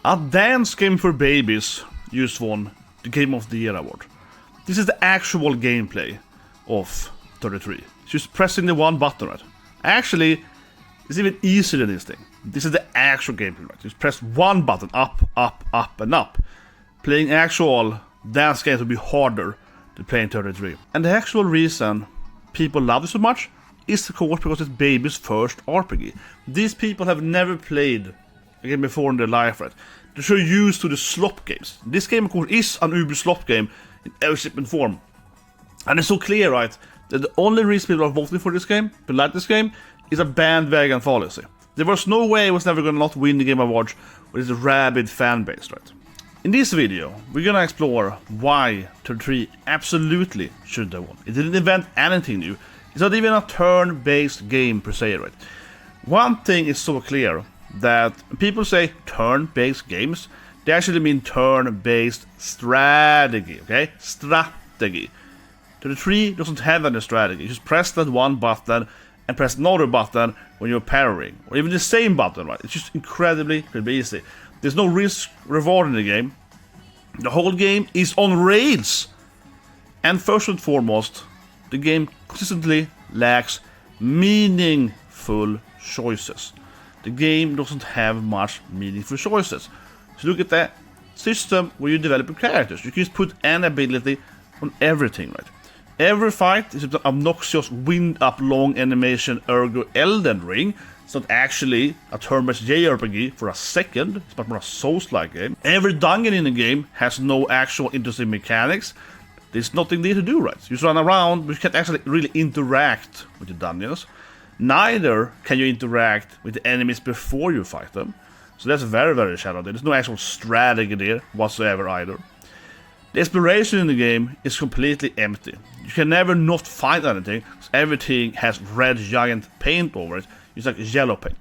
A dance game for babies just won the Game of the Year award. This is the actual gameplay of 33. It's just pressing the one button, right? Actually, it's even easier than this thing. This is the actual gameplay, right? Just press one button, up, up, up, and up. Playing actual dance games would be harder than playing 33. And the actual reason people love it so much is of course because it's baby's first RPG. These people have never played a game before in their life, right? They're so used to the slop games. This game, of course, is an uber slop game in every shape and form. And it's so clear, right, that the only reason people are voting for this game, to like this game, is a bandwagon fallacy. There was no way it was never gonna not win the Game Awards with its rabid fan base, right? In this video, we're gonna explore why 33 absolutely should have won. It didn't invent anything new. It's not even a turn-based game per se, right? One thing is so clear, that people say turn-based games, they actually mean turn-based strategy, okay? Strategy. 33 doesn't have any strategy. You just press that one button and press another button when you're parrying, or even the same button, right? It's just incredibly easy. There's no risk reward in the game. The whole game is on rails. And first and foremost, the game consistently lacks meaningful choices. The game doesn't have much meaningful choices. So look at the system where you develop your characters. You can just put an ability on everything, right? Every fight is an obnoxious wind up long animation ergo Elden Ring. It's not actually a turn-based JRPG for a second. It's much more a soulslike game. Every dungeon in the game has no actual interesting mechanics. There's nothing there to do, right? You just run around, but you can't actually really interact with the dungeons. Neither can you interact with the enemies before you fight them. So that's very shallow. There's no actual strategy there whatsoever either. The exploration in the game is completely empty. You can never not find anything, because everything has red giant paint over it. It's like yellow paint.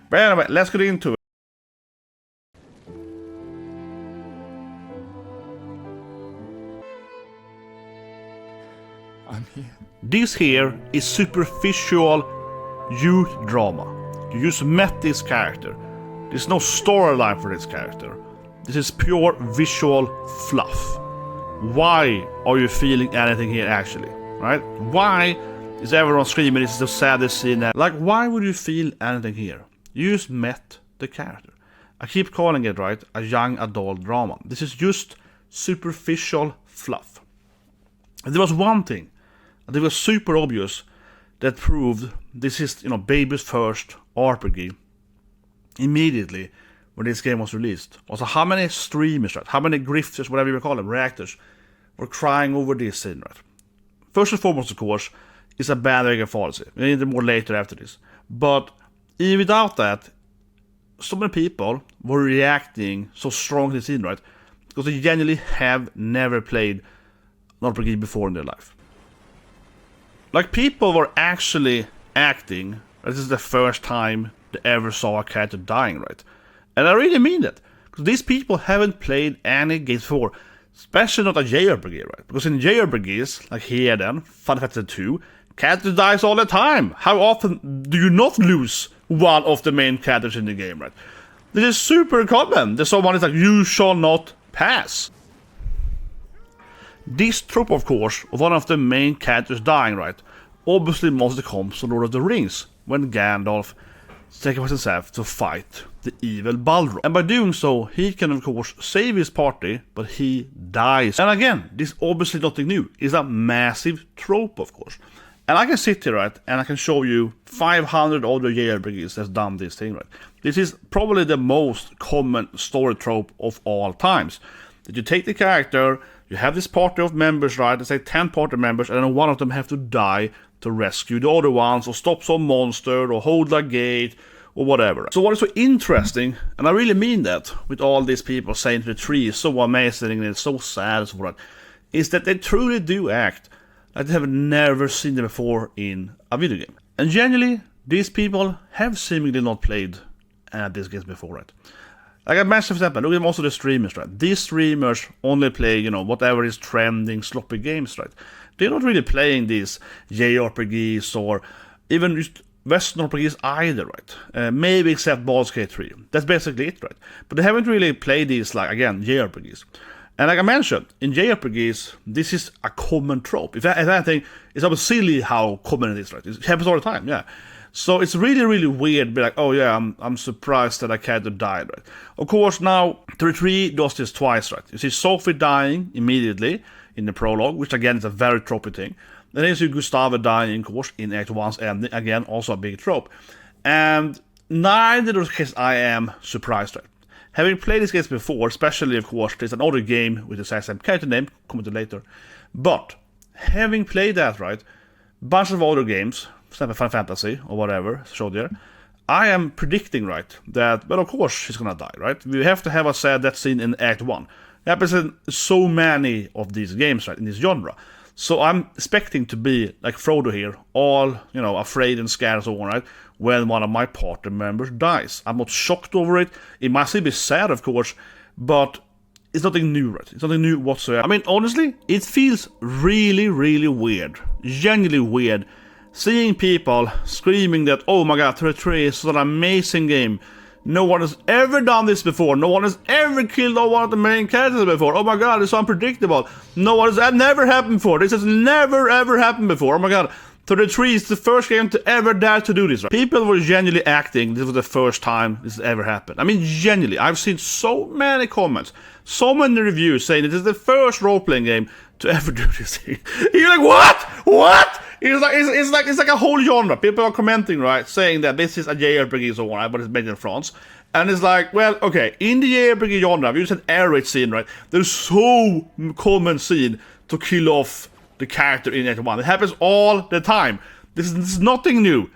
But anyway, let's get into it. I'm here. This here is superficial youth drama. You just met this character. There's no storyline for this character. This is pure visual fluff. Why are you feeling anything here actually? Right? Why is everyone screaming this is the saddest scene? Like, why would you feel anything here? You just met the character. I keep calling it, right, a young adult drama. This is just superficial fluff. And there was one thing that was super obvious that proved this is, baby's first RPG immediately when this game was released. Also, how many streamers, right? How many grifters, whatever you call them, reactors, were crying over this scene, right? First and foremost, of course, is a bandwagon fallacy. We need more later after this. But even without that, so many people were reacting so strongly to the scene, right? Because they genuinely have never played an RPG before in their life. Like, people were actually acting as this is the first time they ever saw a character dying, right? And I really mean that. Because these people haven't played any games before. Especially not a JRPG, right? Because in JRPGs, like here then, Final Fantasy 2, character dies all the time. How often do you not lose one of the main characters in the game, right? This is super common. That someone is like, you shall not pass. This trope, of course, of one of the main characters dying, right, obviously mostly comes from Lord of the Rings, when Gandalf sacrifices himself to fight the evil Balrog. And by doing so, he can of course save his party, but he dies. And again, this is obviously nothing new. It's a massive trope, of course. And I can sit here, right, and I can show you 500 other JRPGs that's done this thing, right. This is probably the most common story trope of all times. That you take the character, you have this party of members, right, let's say 10 party members, and then one of them have to die to rescue the other ones, or stop some monster, or hold a gate, or whatever. So what is so interesting, and I really mean that, with all these people saying the tree is so amazing and it's so sad and so forth, is that they truly do act like they have never seen them before in a video game. And generally, these people have seemingly not played these games before, right? Like I mentioned, for example, look at most of the streamers, right? These streamers only play, whatever is trending, sloppy games, right? They're not really playing these JRPGs or even just Western RPGs either, right? Maybe except Baldur's Gate 3. That's basically it, right? But they haven't really played these, like, again, JRPGs. And like I mentioned, in JRPGs, this is a common trope. If anything, it's almost silly how common it is, right? It happens all the time, yeah. So it's really, really weird to be like, oh yeah, I'm surprised that a character died, right? Of course, now 33 does this twice, right? You see Sophie dying immediately in the prologue, which again is a very tropey thing. Then you see Gustave dying, of course, in Act 1's ending, again, also a big trope. And neither of those cases I am surprised, right? Having played these games before, especially, of course, there's another game with the same character name, commented later. But, having played that, right, bunch of other games, for example, Final Fantasy, or whatever, showed there, I am predicting, right, that, well, of course, she's gonna die, right? We have to have a sad death scene in Act 1. It happens in so many of these games, right, in this genre. So I'm expecting to be, like Frodo here, all, you know, afraid and scared and so on, right, when one of my party members dies. I'm not shocked over it. It must be sad, of course, but it's nothing new, right? It's nothing new whatsoever. I mean, honestly, it feels really, really weird, genuinely weird, seeing people screaming that, oh my god, 33 is such an amazing game. No one has ever done this before. No one has ever killed one of the main characters before. Oh my god, it's so unpredictable. No one has that never happened before. This has never ever happened before. Oh my god, 33 is the first game to ever dare to do this. Right? People were genuinely acting this was the first time this ever happened. I mean, genuinely, I've seen so many comments, so many reviews saying it is the first role-playing game to ever do this. You're like, what? What? It's like a whole genre. People are commenting, right, saying that this is a JRPG so on, right, but it's made in France. And it's like, well, okay, in the JRPG genre, we use an air raid scene, right? There's so common scene to kill off the character in Act 1. It happens all the time. This is nothing new.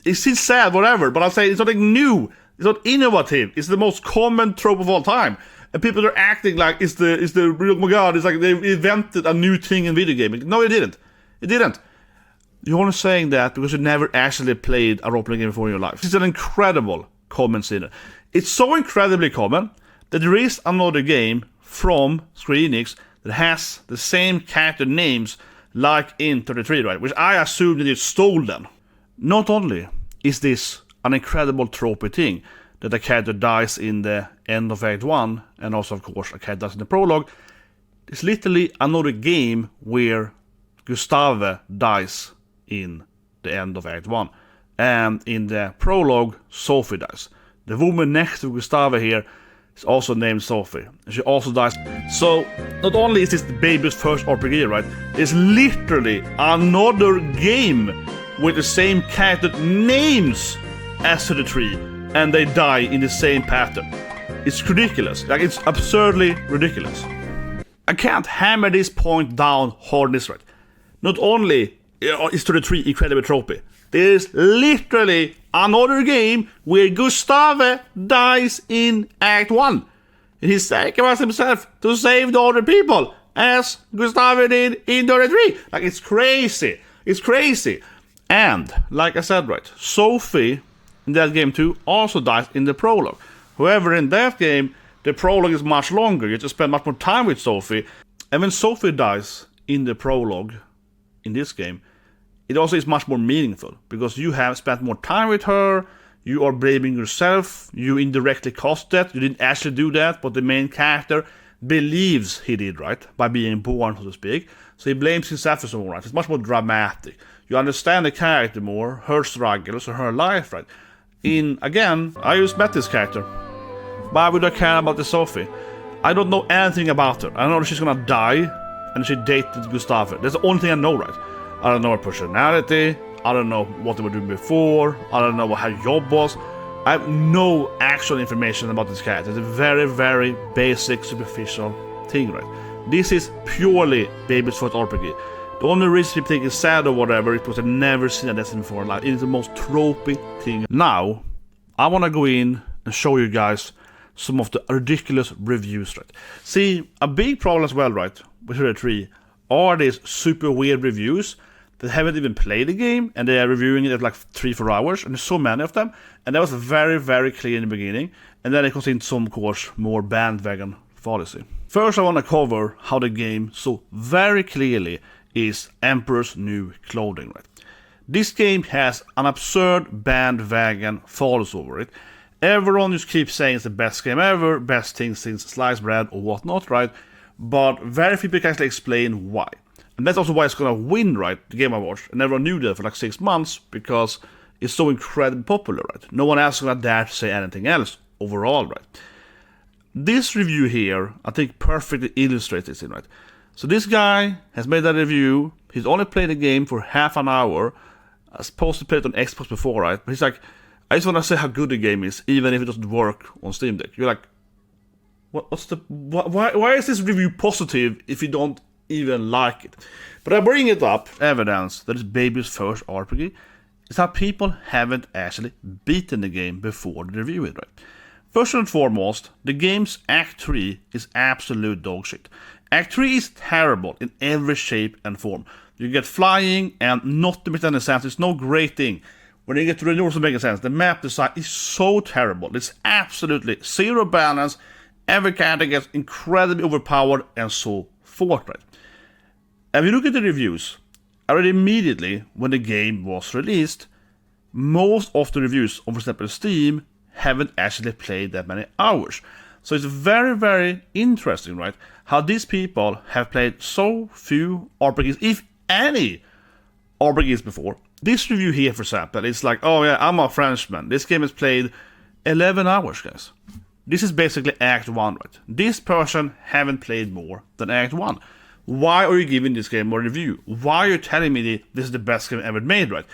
It's still sad, whatever, but I'll say it's nothing new. It's not innovative. It's the most common trope of all time. And people are acting like it's the oh my god, it's like they invented a new thing in video gaming. No, it didn't. It didn't. You're only saying that because you never actually played a role-playing game before in your life. It's an incredible common scene. It's so incredibly common that there is another game from Square Enix that has the same character names like in 33, right? Which I assume that you stole them. Not only is this an incredible tropey thing, that a character dies in the end of Act 1, and also, of course, a character dies in the prologue, it's literally another game where Gustave dies in the end of Act 1. And in the prologue, Sophie dies. The woman next to Gustave here is also named Sophie. And she also dies. So, not only is this the baby's first RPG, right? It's literally another game with the same character names as the tree. And they die in the same pattern. It's ridiculous. Like, it's absurdly ridiculous. I can't hammer this point down hard this, right? Not only is 33 incredibly tropey, there's literally another game where Gustave dies in Act 1. And he sacrificed himself to save the other people, as Gustave did in 33. Like, it's crazy. It's crazy. And, like I said, right, Sophie in that game too also dies in the prologue. However, in that game, the prologue is much longer. You have to spend much more time with Sophie. And when Sophie dies in the prologue in this game, it also is much more meaningful, because you have spent more time with her, you are blaming yourself, you indirectly caused that, you didn't actually do that, but the main character believes he did, right, by being born, so to speak, so he blames himself and so on, right. It's much more dramatic. You understand the character more, her struggles, or her life, right. Again, I just met this character. Why would I care about the Sophie? I don't know anything about her. I don't know if she's gonna die, and she dated Gustave. That's the only thing I know, right? I don't know her personality, I don't know what they were doing before, I don't know what her job was. I have no actual information about this character. It's a very, very basic, superficial thing, right? This is purely baby's first RPG. The only reason people think it's sad or whatever is because I've never seen a Destiny before. Like, it is the most tropey thing. Now, I want to go in and show you guys some of the ridiculous reviews, right? See, a big problem as well, right, with 33 are these super weird reviews that haven't even played the game, and they are reviewing it at like 3-4 hours, and there's so many of them, and that was very, very clear in the beginning, and then it comes in some, of course, more bandwagon fallacy. First, I want to cover how the game so very clearly is Emperor's New Clothing, right? This game has an absurd bandwagon follows over it. Everyone just keeps saying it's the best game ever, best thing since sliced bread or whatnot, right? But very few people can actually explain why. And that's also why it's gonna win, right, the Game Awards. And everyone knew that for like 6 months, because it's so incredibly popular, right? No one else is gonna dare to say anything else overall, right? This review here, I think, perfectly illustrates this, right? So this guy has made that review. He's only played the game for half an hour. I was supposed to play it on Xbox before, right? But he's like, I just want to say how good the game is, even if it doesn't work on Steam Deck. You're like, why is this review positive if you don't even like it? But I bring it up, evidence that it's baby's first RPG, is how people haven't actually beaten the game before they review it, right? First and foremost, the game's Act 3 is absolute dog shit. Act 3 is terrible in every shape and form. You get flying, and not to make any sense, it's no great thing. When you get to the north, it makes sense. The map design is so terrible. It's absolutely zero balance. Every character gets incredibly overpowered, and so forth, right? If you look at the reviews, already immediately when the game was released, most of the reviews on, for example, Steam, haven't actually played that many hours. So it's very, very interesting, right? How these people have played so few RPGs, if any RPGs before. This review here, for example, is like, oh yeah, I'm a Frenchman. This game is played 11 hours, guys. This is basically Act 1, right? This person haven't played more than Act 1. Why are you giving this game more review? Why are you telling me this is the best game ever made, right?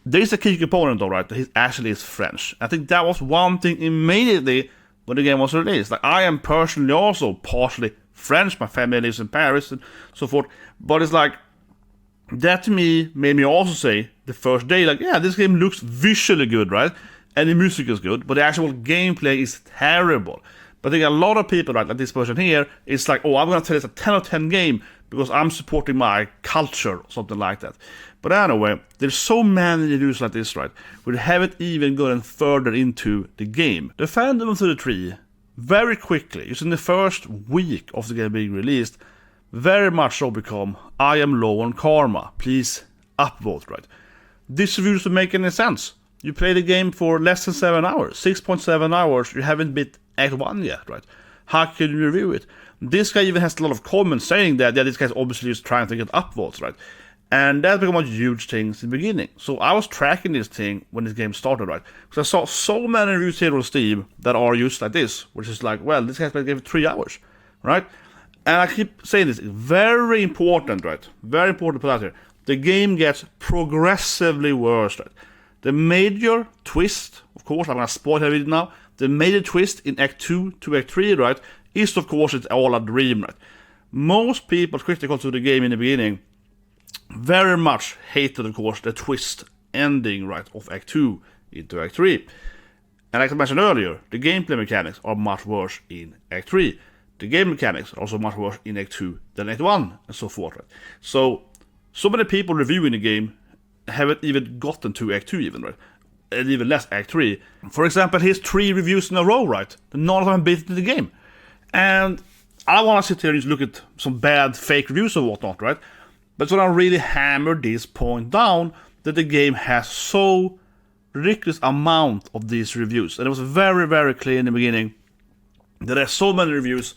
There is a key component, though, right? That he actually is French. I think that was one thing immediately when the game was released. Like, I am personally also partially French. My family lives in Paris and so forth. But it's like, that to me made me also say the first day, like, yeah, this game looks visually good, right? And the music is good, but the actual gameplay is terrible. But I think a lot of people, right, like this person here, is like, oh, I'm gonna tell this a 10 out of 10 game because I'm supporting my culture, or something like that. But anyway, there's so many reviews like this, right? We haven't even gotten further into the game. The fandom of 33, very quickly, just in the first week of the game being released, very much so become, I am low on karma, please upvote, right? This review doesn't make any sense. You play the game for less than 7 hours, 6.7 hours, you haven't beat Act 1 yet, right? How can you review it? This guy even has a lot of comments saying that, yeah, this guy's obviously just trying to get upvotes, right? And that became a huge thing in the beginning. So I was tracking this thing when this game started, right? Because I saw so many reviews here on Steam that are used like this, which is like, well, this guy's played the game for 3 hours, right? And I keep saying this, very important, right? Very important to put out here. The game gets progressively worse, right? The major twist, of course, I'm gonna spoil it now. The major twist in Act 2 to Act 3, right, is of course it's all a dream, right? Most people critical to the game in the beginning very much hated, of course, the twist ending, right, of Act 2 into Act 3. And like I mentioned earlier, the gameplay mechanics are much worse in Act 3. The game mechanics are also much worse in Act 2 than Act 1, and so forth, right? So many people reviewing the game haven't even gotten to Act 2 even, right? And even less Act 3. For example, here's 3 reviews in a row, right? None of them beat the game. And I want to sit here and just look at some bad fake reviews or whatnot, right? But so I really hammer this point down, that the game has so ridiculous amount of these reviews. And it was very, very clear in the beginning that there's so many reviews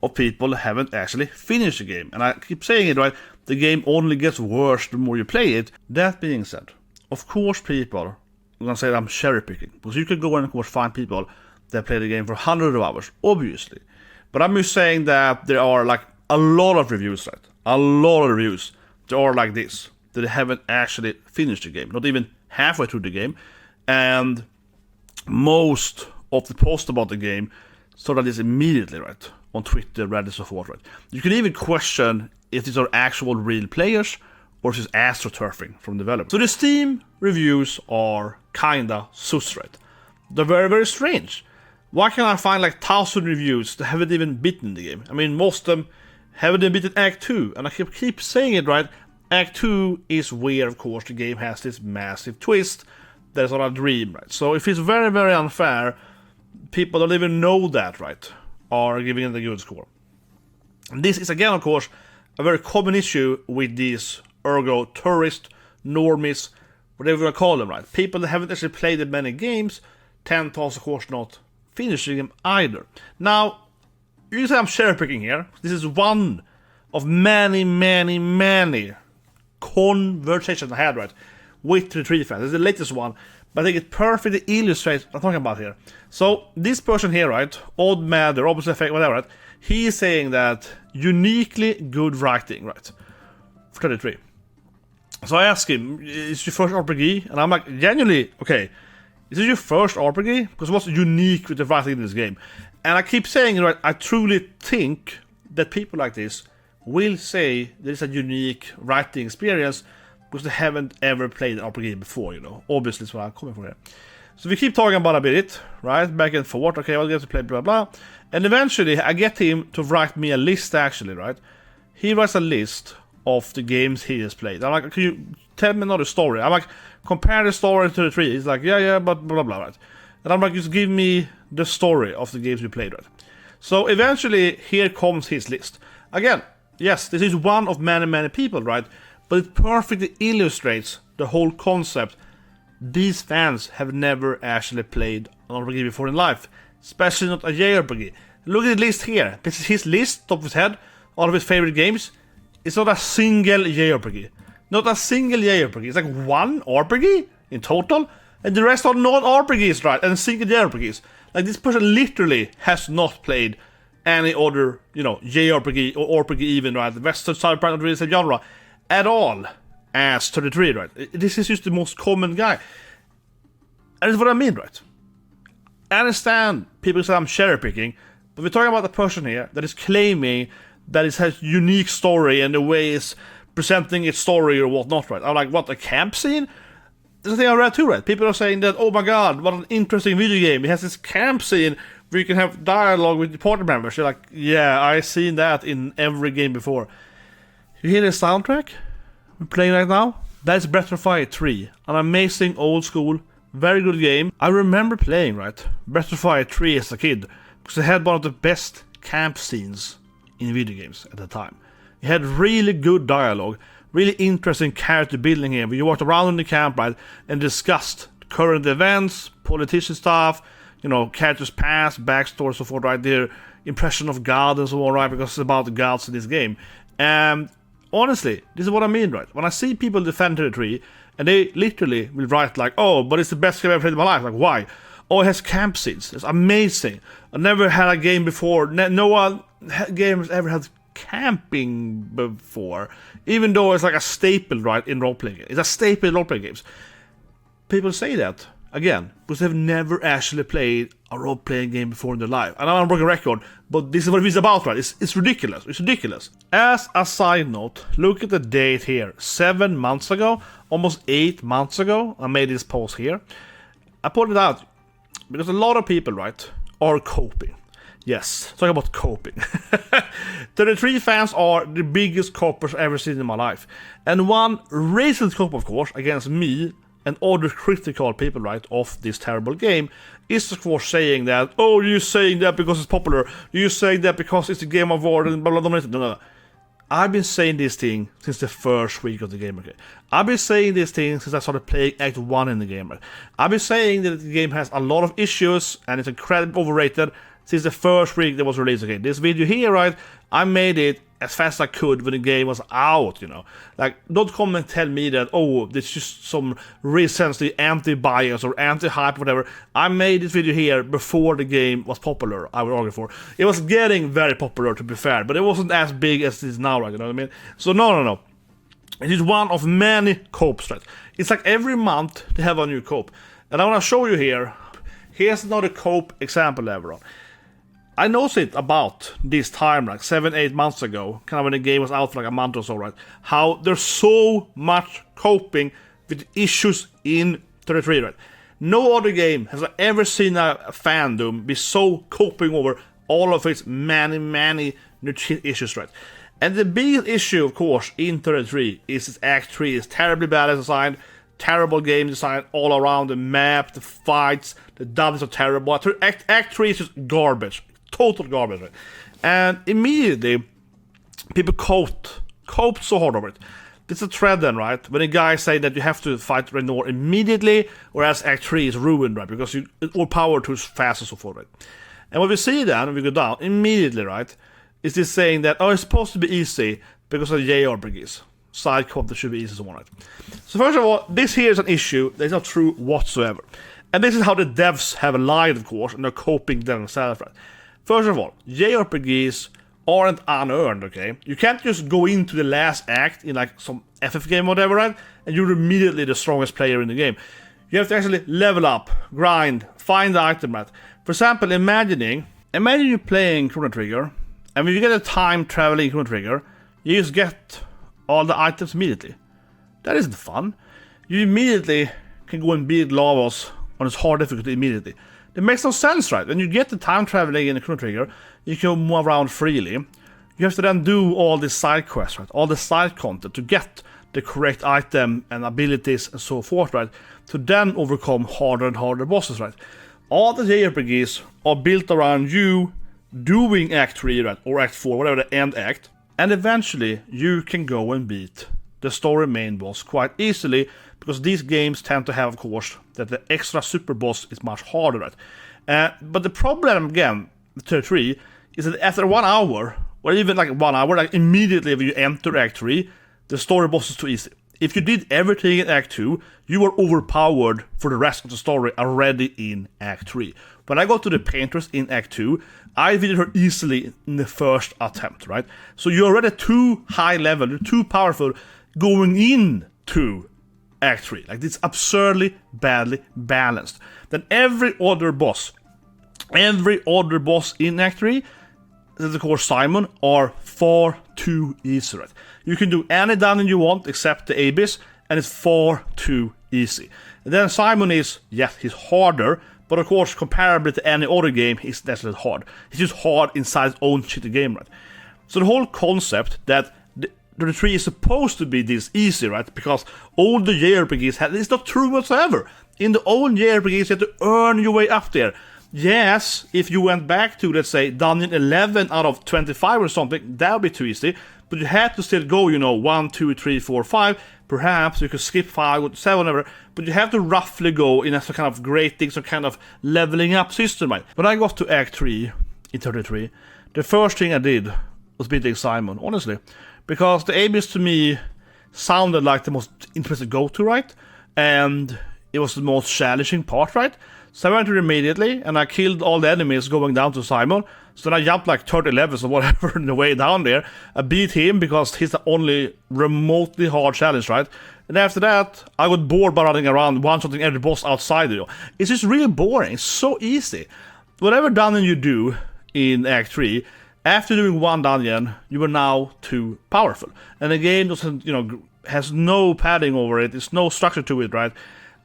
of people who haven't actually finished the game. And I keep saying it, right? The game only gets worse the more you play it. That being said, of course people, I'm gonna say that I'm cherry picking, because you could go and of course find people that play the game for hundreds of hours, obviously. But I'm just saying that there are like a lot of reviews, right? A lot of reviews that are like this, that they haven't actually finished the game, not even halfway through the game. And most of the posts about the game started this immediately, right? On Twitter, Reddit, so forth, right? You can even question if these are actual real players or if it's astroturfing from developers. So the Steam reviews are kinda sus, right? They're very, very strange. Why can't I find like 1,000 reviews that haven't even beaten the game? I mean, most of them haven't even beaten Act 2, and I keep saying it, right? Act 2 is where, of course, the game has this massive twist that is not a dream, right? So if it's very, very unfair, people don't even know that, right, are giving it a good score. And this is, again, of course, a very common issue with these ergo tourist normies, whatever you want to call them, right? People that haven't actually played that many games tend to also, of course, not finishing them either. Now, you can say I'm cherry picking here. This is one of many conversations I had, right, with the 3 fans. This is the latest one, but I think it perfectly illustrates what I'm talking about here. So, this person here, right, Odd Matter, Opposite Effect, whatever, right, he is saying that uniquely good writing, right, for 33. So I asked him, is your first RPG? And I'm like, genuinely, okay, is this your first RPG? Because what's unique with the writing in this game? And I keep saying, right, I truly think that people like this will say there's a unique writing experience because they haven't ever played an RPG before, you know. Obviously, that's what I'm coming from here. So we keep talking about a bit, right, back and forth, okay, I'll get to play, blah, blah. And eventually, I get him to write me a list, actually, right? He writes a list of the games he has played. I'm like, can you tell me another story? I'm like, compare the story to the 3. He's like, yeah, but blah, blah, right? And I'm like, just give me the story of the games we played, right? So eventually, here comes his list. Again, yes, this is one of many people, right? But it perfectly illustrates the whole concept. These fans have never actually played an RPG before in life, especially not a JRPG. Look at the list here. This is his list, top of his head, all of his favorite games. It's not a single JRPG. Not a single JRPG. It's like one RPG in total, and the rest are not RPGs, right? And single JRPGs. Like, this person literally has not played any other, you know, JRPG or RPG even, right? The Western side part of the genre at all as 33, right? This is just the most common guy. And it's what I mean, right? I understand people say I'm cherry picking, but we're talking about the person here that is claiming that it has unique story and the way it's presenting its story or whatnot, right? I'm like, what, a camp scene? That's the thing I read too, right? People are saying that, oh my god, what an interesting video game. It has this camp scene where you can have dialogue with the party members. You're like, yeah, I've seen that in every game before. You hear the soundtrack we're playing right now? That's Breath of Fire 3, an amazing old school, very good game. I remember playing, right, Breath of Fire 3 as a kid, because it had one of the best camp scenes in video games at the time. It had really good dialogue, really interesting character building here, where you walked around in the camp, right, and discussed current events, politician stuff, you know, characters' past, backstory, so forth, right there, impression of God and so on, right, because it's about the gods in this game. And honestly, this is what I mean, right? When I see people defend territory, and they literally will write like, oh, but it's the best game I've played in my life. Like, why? Oh, it has camp scenes. It's amazing. I never had a game before. No one game has ever had camping before. Even though it's like a staple, right, in role-playing games. It's a staple in role-playing games. People say that, again, because they've never actually played a role-playing game before in their life. And I'm on a broken record, but this is what it's about, right? It's ridiculous. It's ridiculous. As a side note, look at the date here. 7 months ago, almost 8 months ago, I made this post here. I put it out because a lot of people, right, are coping. Yes, talking about coping. 33 fans are the biggest copers I've ever seen in my life. And one recent cope, of course, against me and other critical people, right, of this terrible game, is of course saying that, oh, you're saying that because it's popular, you're saying that because it's a game of war, and blah, blah, blah, blah, blah. I've been saying this thing since the first week of the game, okay? I've been saying this thing since I started playing Act 1 in the game, right? I've been saying that the game has a lot of issues, and it's incredibly overrated since the first week that was released, okay? This video here, right, I made it as fast as I could when the game was out, you know? Like, don't come and tell me that, oh, there's just some recently anti-bias or anti-hype or whatever. I made this video here before the game was popular, I would argue for. It was getting very popular, to be fair, but it wasn't as big as it is now, right, you know what I mean? So no. It is one of many copes, right? It's like every month they have a new cope. And I want to show you here. Here's another cope example ever on. I noticed it about this time, like 7-8 months ago, kind of when the game was out for like a month or so, right? How there's so much coping with issues in 33, right? No other game has ever seen a fandom be so coping over all of its many issues, right? And the biggest issue, of course, in 33 is its Act 3 is terribly bad design, terrible game design all around, the map, the fights, the dubs are terrible. Act 3 is just garbage. Total garbage, right? And immediately people coped so hard over it It's a thread then, right? When a guy say that you have to fight Renor immediately, whereas Act 3 is ruined, right? Because you overpower too fast and so forth, right? And what we see then, when we go down, immediately, right, is this saying that, oh, it's supposed to be easy because of JRPGs. Side content should be easy, so on, right? So first of all, this here is an issue that is not true whatsoever. And this is how the devs have lied, of course, and they're coping themselves, right? First of all, JRPGs aren't unearned, okay? You can't just go into the last act in like some FF game or whatever, right? And you're immediately the strongest player in the game. You have to actually level up, grind, find the item, right? For example, imagine you're playing Chrono Trigger, and when you get a time traveling Chrono Trigger, you just get all the items immediately. That isn't fun. You immediately can go and beat Lavos on its hard difficulty immediately. It makes no sense, right? When you get the time traveling in the Chrono Trigger, you can move around freely. You have to then do all the side quests, right? All the side content to get the correct item and abilities and so forth, right? To then overcome harder and harder bosses, right? All the JRPGs are built around you doing Act 3, right? Or Act 4, whatever the end act. And eventually, you can go and beat the story main boss quite easily, because these games tend to have, of course, that the extra super boss is much harder, right? But the problem, again, with 33, is that after 1 hour, or even like 1 hour, like immediately when you enter Act 3, the story boss is too easy. If you did everything in Act 2, you were overpowered for the rest of the story already in Act 3. When I got to the painters in Act 2, I beat her easily in the first attempt, right? So you're already too high level, you're too powerful going into Act 3. Like, it's absurdly badly balanced. Then every other boss in Act 3, that of course Simon, are far too easy, right? You can do any dungeon you want except the Abyss, and it's far too easy. And then Simon is, yes, he's harder, but of course, comparably to any other game, he's definitely hard. He's just hard inside his own shitty game, right? So the whole concept that the 3 is supposed to be this easy, right? Because all the JRPGs have, it's not true whatsoever. In the old JRPGs, you have to earn your way up there. Yes, if you went back to, let's say, dungeon 11 out of 25 or something, that would be too easy. But you had to still go, 1, 2, 3, 4, 5. Perhaps you could skip 5 or 7, whatever. But you have to roughly go in a kind of grading, some kind of leveling up system, right? When I got to Act 3 in 33, the first thing I did was beating Simon, honestly. Because the Abyss to me sounded like the most interesting go-to, right? And it was the most challenging part, right? So I went through immediately, and I killed all the enemies going down to Simon. So then I jumped like 30 levels or whatever in the way down there. I beat him because he's the only remotely hard challenge, right? And after that, I got bored by running around one-shotting every boss outside, It's just really boring. It's so easy. Whatever dungeon you do in Act 3, after doing one dungeon, you are now too powerful. And the game doesn't, has no padding over it. There's no structure to it, right?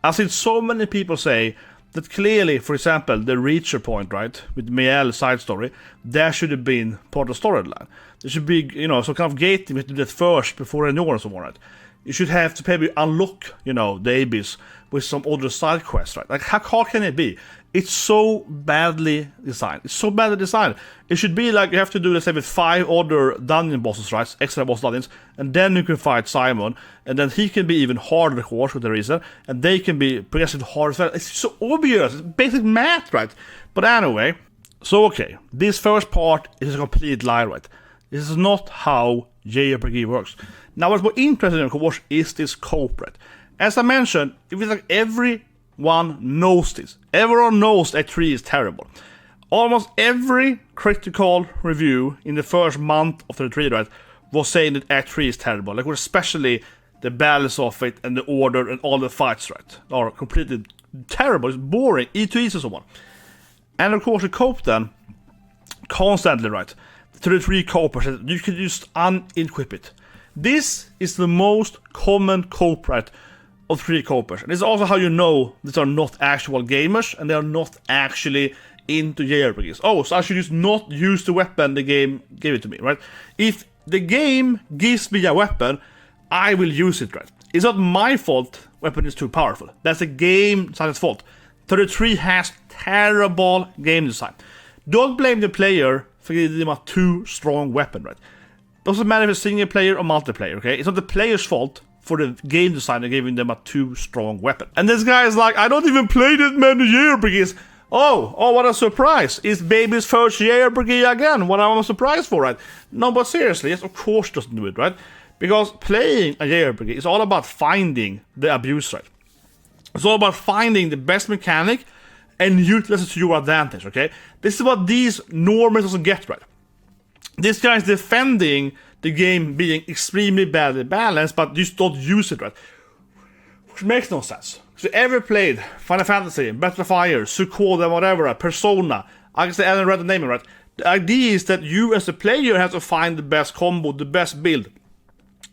I've seen so many people say that clearly, for example, the Reacher point, right, with Miel's side story, that should have been part of the storyline. There should be, some kind of gating to do that first before anyone or so on, right? You should have to maybe unlock, the Abyss with some other side quests, right? Like, how hard can it be? It's so badly designed. It should be like you have to do, let's say, with 5 other dungeon bosses, right? Extra boss dungeons. And then you can fight Simon. And then he can be even harder, of course, with the reason. And they can be progressively harder as well. It's so obvious. It's basic math, right? But anyway, so okay. This first part is a complete lie, right? This is not how JRPG works. Now, what's more interesting, of course, is this cope, right? As I mentioned, it feels like everyone knows this. Everyone knows that 3 is terrible. Almost every critical review in the first month of the 3, right, was saying that Act 3 is terrible. Like, especially the balance of it and the order and all the fights, right, are completely terrible. It's boring, too easy, so on. And of course, the cope then, constantly, right, 33 copers, you can just unequip it. This is the most common cope, right, of 3 copers. And it's also how you know these are not actual gamers and they are not actually into JRPGs. Oh, so I should just not use the weapon the game gave it to me, right? If the game gives me a weapon, I will use it, right? It's not my fault weapon is too powerful. That's the game design's fault. 33 has terrible game design. Don't blame the player for giving them a too strong weapon, right? Doesn't matter if it's single player or multiplayer, okay? It's not the player's fault for the game designer giving them a too strong weapon. And this guy is like, I don't even play that many JRPGs. Oh, what a surprise. It's baby's first JRPG again. What am I surprised for, right? No, but seriously, yes, of course doesn't do it, right? Because playing a JRPG is all about finding the abuse, right? It's all about finding the best mechanic and utilize it to your advantage, okay? This is what these normals doesn't get, right? This guy is defending the game being extremely badly balanced, but just don't use it, right? Which makes no sense. So ever played Final Fantasy, Battlefield, Suikoden, whatever, right? Persona, I can say I haven't read the name, right? The idea is that you as a player have to find the best combo, the best build,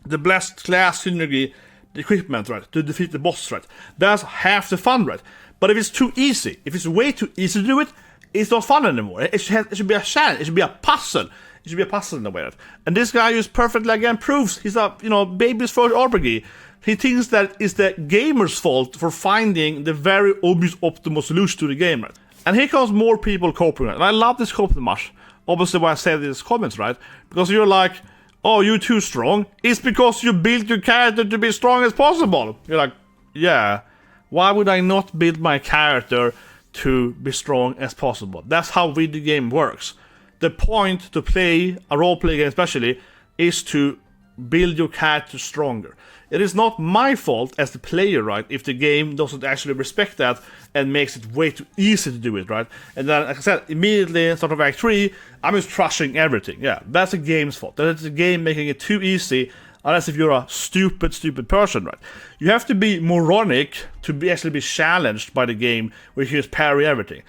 the best class synergy, the equipment, right? To defeat the boss, right? That's half the fun, right? But if it's too easy, if it's way too easy to do it, it's not fun anymore. It should be a challenge, it should be a puzzle. It should be a puzzle in a way. Right? And this guy just perfectly again proves he's a, baby's first RPG. He thinks that it's the gamer's fault for finding the very obvious optimal solution to the game, right? And here comes more people coping, right? And I love this coping much. Obviously why I said these comments, right? Because you're like, oh, you're too strong. It's because you built your character to be as strong as possible. You're like, yeah, why would I not build my character to be strong as possible? That's how video game works. The point to play a role-play game especially is to build your character stronger. It is not my fault as the player, right, if the game doesn't actually respect that and makes it way too easy to do it, right? And then, like I said, immediately in start of Act 3, I'm just trashing everything. Yeah, that's the game's fault. That's the game making it too easy, unless if you're a stupid person, right? You have to be moronic to actually be challenged by the game where you can just parry everything.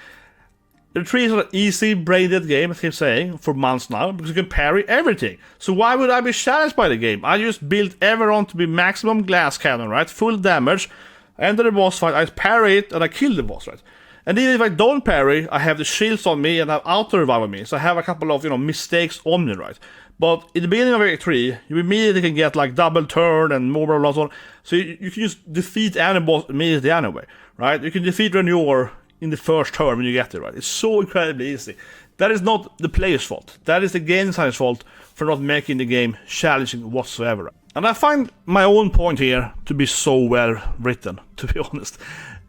The 3 is an easy, braided game, as I keep saying, for months now, because you can parry everything. So why would I be challenged by the game? I just built everyone to be maximum glass cannon, right? Full damage. I enter the boss fight, I parry it, and I kill the boss, right? And even if I don't parry, I have the shields on me, and I have auto-revive on me. So I have a couple of, mistakes on me, right? But in the beginning of Act 3, you immediately can get, like, double turn and more blah, blah, blah. So you can just defeat any boss immediately anyway, right? You can defeat Renewar in the first turn when you get it, right? It's so incredibly easy. That is not the player's fault. That is the game design's fault for not making the game challenging whatsoever. Right? And I find my own point here to be so well written, to be honest.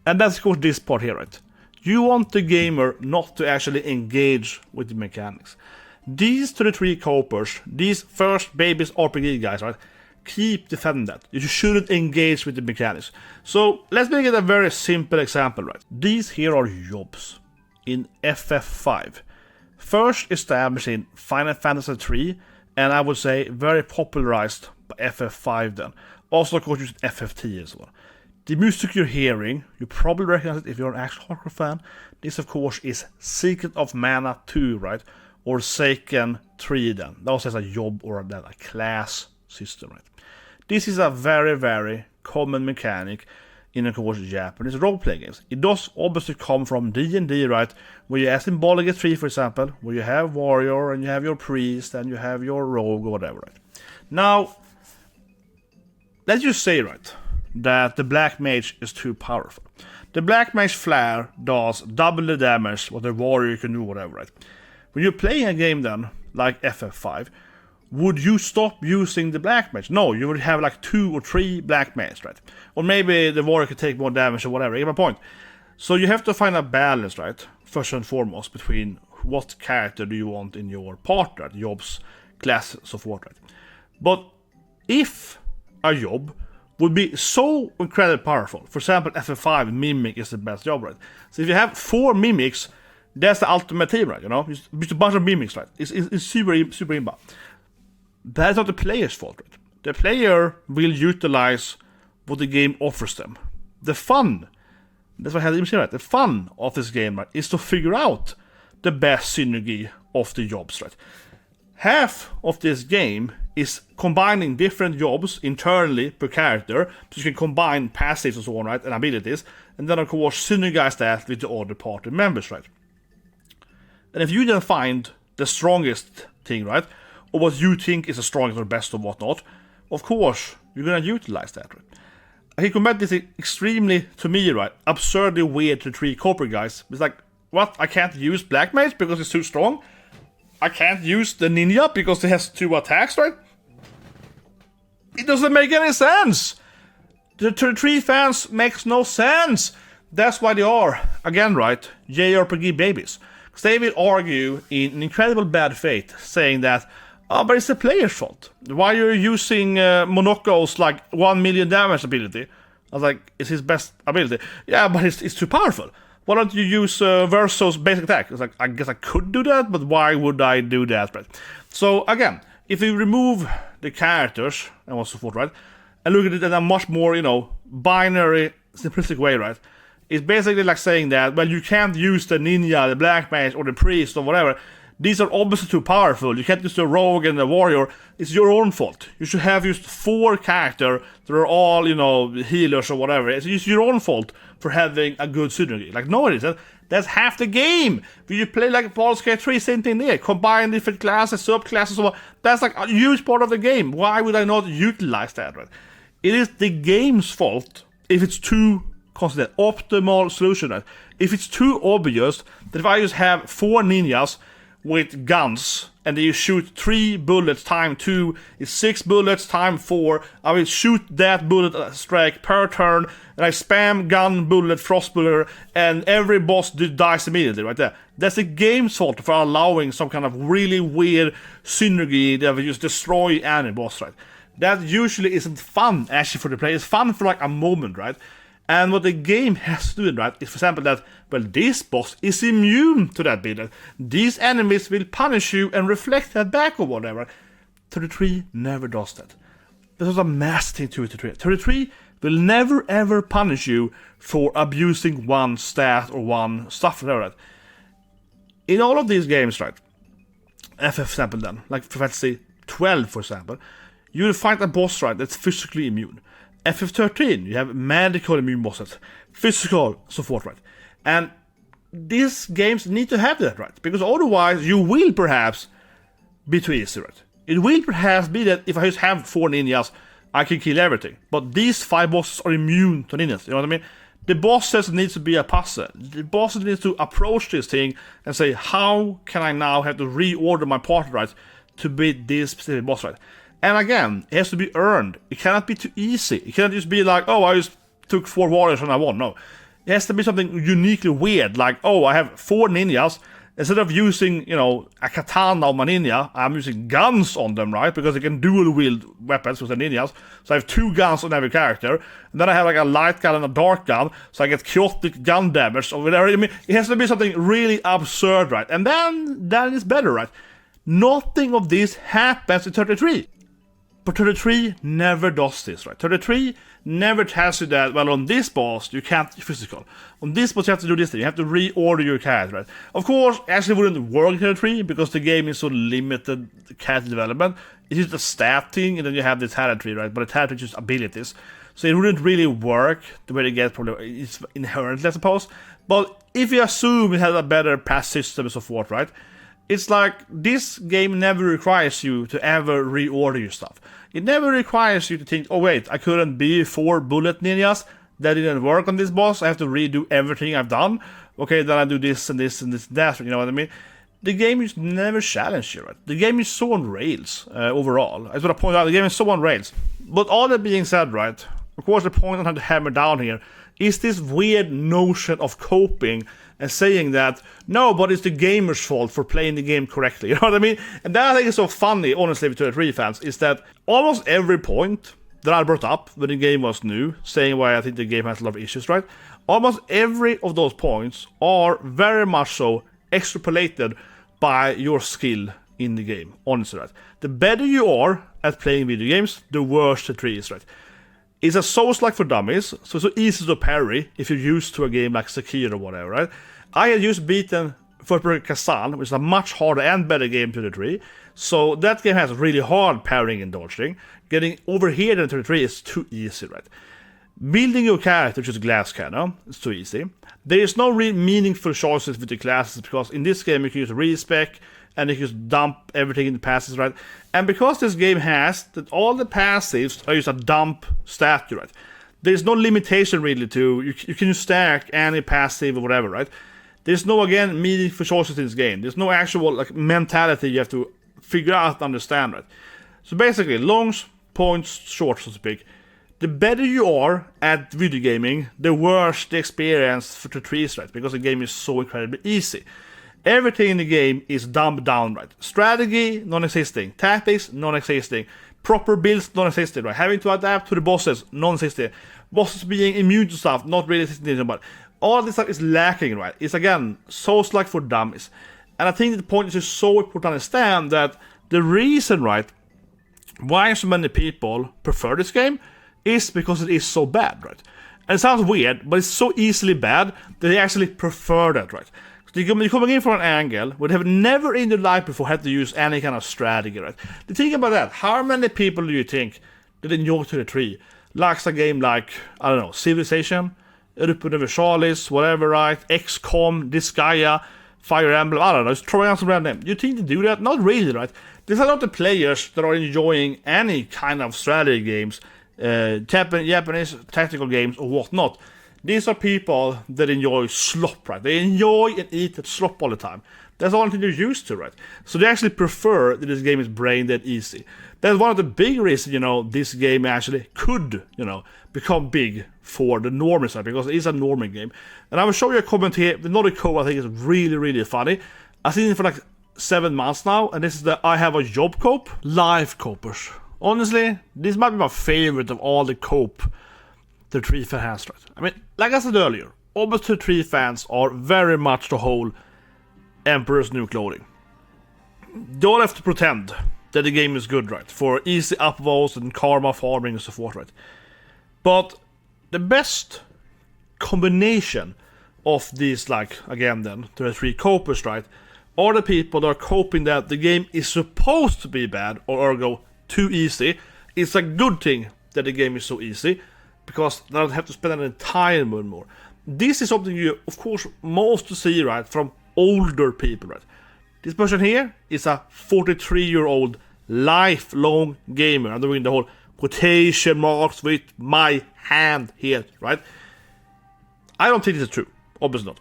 And that's of course this part here, right? You want the gamer not to actually engage with the mechanics. These 33 copers, these first babies RPG guys, right? Keep defending that. You shouldn't engage with the mechanics. So let's make it a very simple example, right? These here are jobs in FF5. First established in Final Fantasy 3, and I would say very popularized by FF5 then. Also of course used FF10 as well. The music you're hearing, you probably recognize it if you're an actual hardcore fan. This of course is Secret of Mana 2, right? Or Seiken 3 then. That also has a job or a class system, right? This is a very, very common mechanic in, of course, Japanese role-playing games. It does obviously come from D&D, right? Where you have in Baldur's Gate 3, for example, where you have warrior, and you have your priest, and you have your rogue, or whatever, right? Now, let's just say, right, that the Black Mage is too powerful. The Black Mage Flare does double the damage what the warrior can do, whatever, right? When you're playing a game then, like FF5, would you stop using the Black Mage? No, you would have like 2 or 3 Black Mages, right? Or maybe the warrior could take more damage or whatever, you get my point. So you have to find a balance, right? First and foremost, between what character do you want in your part, right? Jobs, classes, so forth, right? But if a job would be so incredibly powerful, for example, FF5 Mimic is the best job, right? So if you have 4 Mimics, that's the ultimate team, right? Just a bunch of Mimics, right? It's super imba. That's not the player's fault, right? The player will utilize what the game offers them. The fun, that's what I had to say, right? The fun of this game, right, is to figure out the best synergy of the jobs, right? Half of this game is combining different jobs internally per character, so you can combine passives and so on, right, and abilities, and then of course synergize that with the other party members, right? And if you then find the strongest thing, right, or what you think is the strongest or best or whatnot, of course, you're gonna utilize that, right? I can compare this extremely, to me, right, absurdly weird to 3 corporate guys. It's like, what, I can't use Black Mage because it's too strong? I can't use the ninja because it has 2 attacks, right? It doesn't make any sense. The 33 fans makes no sense. That's why they are, again, right, JRPG babies. Because they will argue in incredible bad faith, saying that, oh, but it's the player's fault. Why are you using Monoko's like 1 million damage ability? I was like, it's his best ability. Yeah, but it's too powerful. Why don't you use Verso's basic attack? It's like, I guess I could do that, but why would I do that, right? So again, if we remove the characters and so forth, right, and look at it in a much more, binary, simplistic way, right? It's basically like saying that, well, you can't use the ninja, the black mage, or the priest, or whatever. These are obviously too powerful. You can't use the rogue and the warrior. It's your own fault. You should have used 4 characters that are all, healers or whatever. It's your own fault for having a good synergy. Like, no, it isn't. That's half the game. When you play like Baldur's Gate 3, same thing there. Combine different classes, subclasses, so on. That's like a huge part of the game. Why would I not utilize that, right? It is the game's fault if it's too considered optimal solution, right? If it's too obvious that if I just have 4 ninjas with guns and then you shoot 3 bullets times 2 is 6 bullets times 4, I will shoot that bullet strike per turn, and I spam gun, bullet, frost bullet, and every boss dies immediately right there. That's the game's fault for allowing some kind of really weird synergy that will just destroy any boss, right? That usually isn't fun actually for the player. It's fun for like a moment, right? And what the game has to do, right, is for example that, well, this boss is immune to that bit. These enemies will punish you and reflect that back or whatever. 33 never does that. This was a massive thing to 33. 33 will never ever punish you for abusing one stat or one stuff, right? In all of these games, right, FF example then, like Fallacy 12 for example, you will find a boss, right, that's physically immune. FF13, you have medical immune bosses, physical, so forth, right? And these games need to have that, right? Because otherwise you will perhaps be too easy, right? It will perhaps be that if I just have 4 ninjas, I can kill everything. But these 5 bosses are immune to ninjas, you know what I mean? The bosses needs to be a puzzle. The bosses needs to approach this thing and say, how can I now have to reorder my party, right, to beat this specific boss, right? And again, it has to be earned. It cannot be too easy. It cannot just be like, oh, I just took 4 warriors and I won. No. It has to be something uniquely weird. Like, oh, I have 4 ninjas. Instead of using, a katana on my ninja, I'm using guns on them, right? Because they can dual wield weapons with the ninjas. So I have 2 guns on every character. And then I have like a light gun and a dark gun. So I get chaotic gun damage or whatever. I mean, it has to be something really absurd, right? And then that is better, right? Nothing of this happens in 33. But 33 never does this, right? 33 never tells you that, well, on this boss, you can't be physical. On this boss, you have to do this thing. You have to reorder your character, right? Of course, it actually wouldn't work in 33 because the game is so limited character development. It's just a stat thing, and then you have the talent tree, right? But the talent tree is just abilities. So it wouldn't really work the way they get probably it's inherently, I suppose. But if you assume it has a better pass system and so forth, right? It's like this game never requires you to ever reorder your stuff. It never requires you to think, oh wait, I couldn't be 4 bullet ninjas. That didn't work on this boss. I have to redo everything I've done. Okay, then I do this and this and this and that. You know what I mean? The game is never challenged you, right? The game is so on rails overall. I just want to point out, the game is so on rails. But all that being said, right? Of course, the point I'm trying to hammer down here is this weird notion of coping and saying that, no, but it's the gamer's fault for playing the game correctly. You know what I mean? And that I think is so funny, honestly, with 33 fans, is that almost every point that I brought up when the game was new, saying why I think the game has a lot of issues, right? Almost every of those points are very much so extrapolated by your skill in the game, honestly, right? The better you are at playing video games, the worse the 3 is, right? It's a soulslike for dummies, so it's so easy to parry if you're used to a game like Sekiro or whatever, right? I had just beaten first person Kazan, which is a much harder and better game to the 3, so that game has really hard parrying and dodging. Getting over here in 33 is too easy, right? Building your character, which is glass cannon, is too easy. There is no real meaningful choices with the classes, because in this game you can use respec, and you can just dump everything in the passives, right? And because this game has that all the passives are just a dump statue, right? There's no limitation really to, you can just stack any passive or whatever, right? There's no, again, meaningful choices in this game. There's no actual like mentality you have to figure out and understand, right? So basically, long points short, so to speak. The better you are at video gaming, the worse the experience for the trees, right? Because the game is so incredibly easy. Everything in the game is dumbed down, right? Strategy, non-existing. Tactics, non-existing. Proper builds, non-existing, right? Having to adapt to the bosses, non-existing. Bosses being immune to stuff, not really existing, but all of this stuff is lacking, right? It's, again, soulslike for dummies. And I think the point is just so important to understand that the reason, right, why so many people prefer this game is because it is so bad, right? And it sounds weird, but it's so easily bad that they actually prefer that, right? You're coming in from an angle where they have never in their life before had to use any kind of strategy, right? The thing about that, how many people do you think that enjoy to the tree likes a game like, I don't know, Civilization, Europa Universalis, whatever, right? XCOM, Disgaea, Fire Emblem, I don't know, just throwing out some random name. You think they do that? Not really, right? There's a lot of players that are enjoying any kind of strategy games, Japanese tactical games or whatnot. These are people that enjoy slop, right? They enjoy and eat that slop all the time. That's the only thing they're used to, right? So they actually prefer that this game is brain dead easy. That's one of the big reasons, this game actually could, become big for the normies, right? Because it is a normie game. And I will show you a comment here. The Nordic code I think is really, really funny. I've seen it for like 7 months now, and this is the I have a job cope. Live copers. Honestly, this might be my favorite of all the cope the tree fan has, right? I mean, like I said earlier, almost the tree fans are very much the whole Emperor's New Clothing. Don't have to pretend that the game is good, right? For easy upvotes and karma farming and so forth, right? But the best combination of these, like, again then, there are 3 copers, right? Are the people that are coping that the game is supposed to be bad, or ergo, too easy. It's a good thing that the game is so easy, because they don't have to spend an entire moon more. This is something you, of course, most see, right, from older people, right? This person here is a 43-year-old lifelong gamer. I'm doing the whole quotation marks with my hand here, right? I don't think this is true. Obviously not.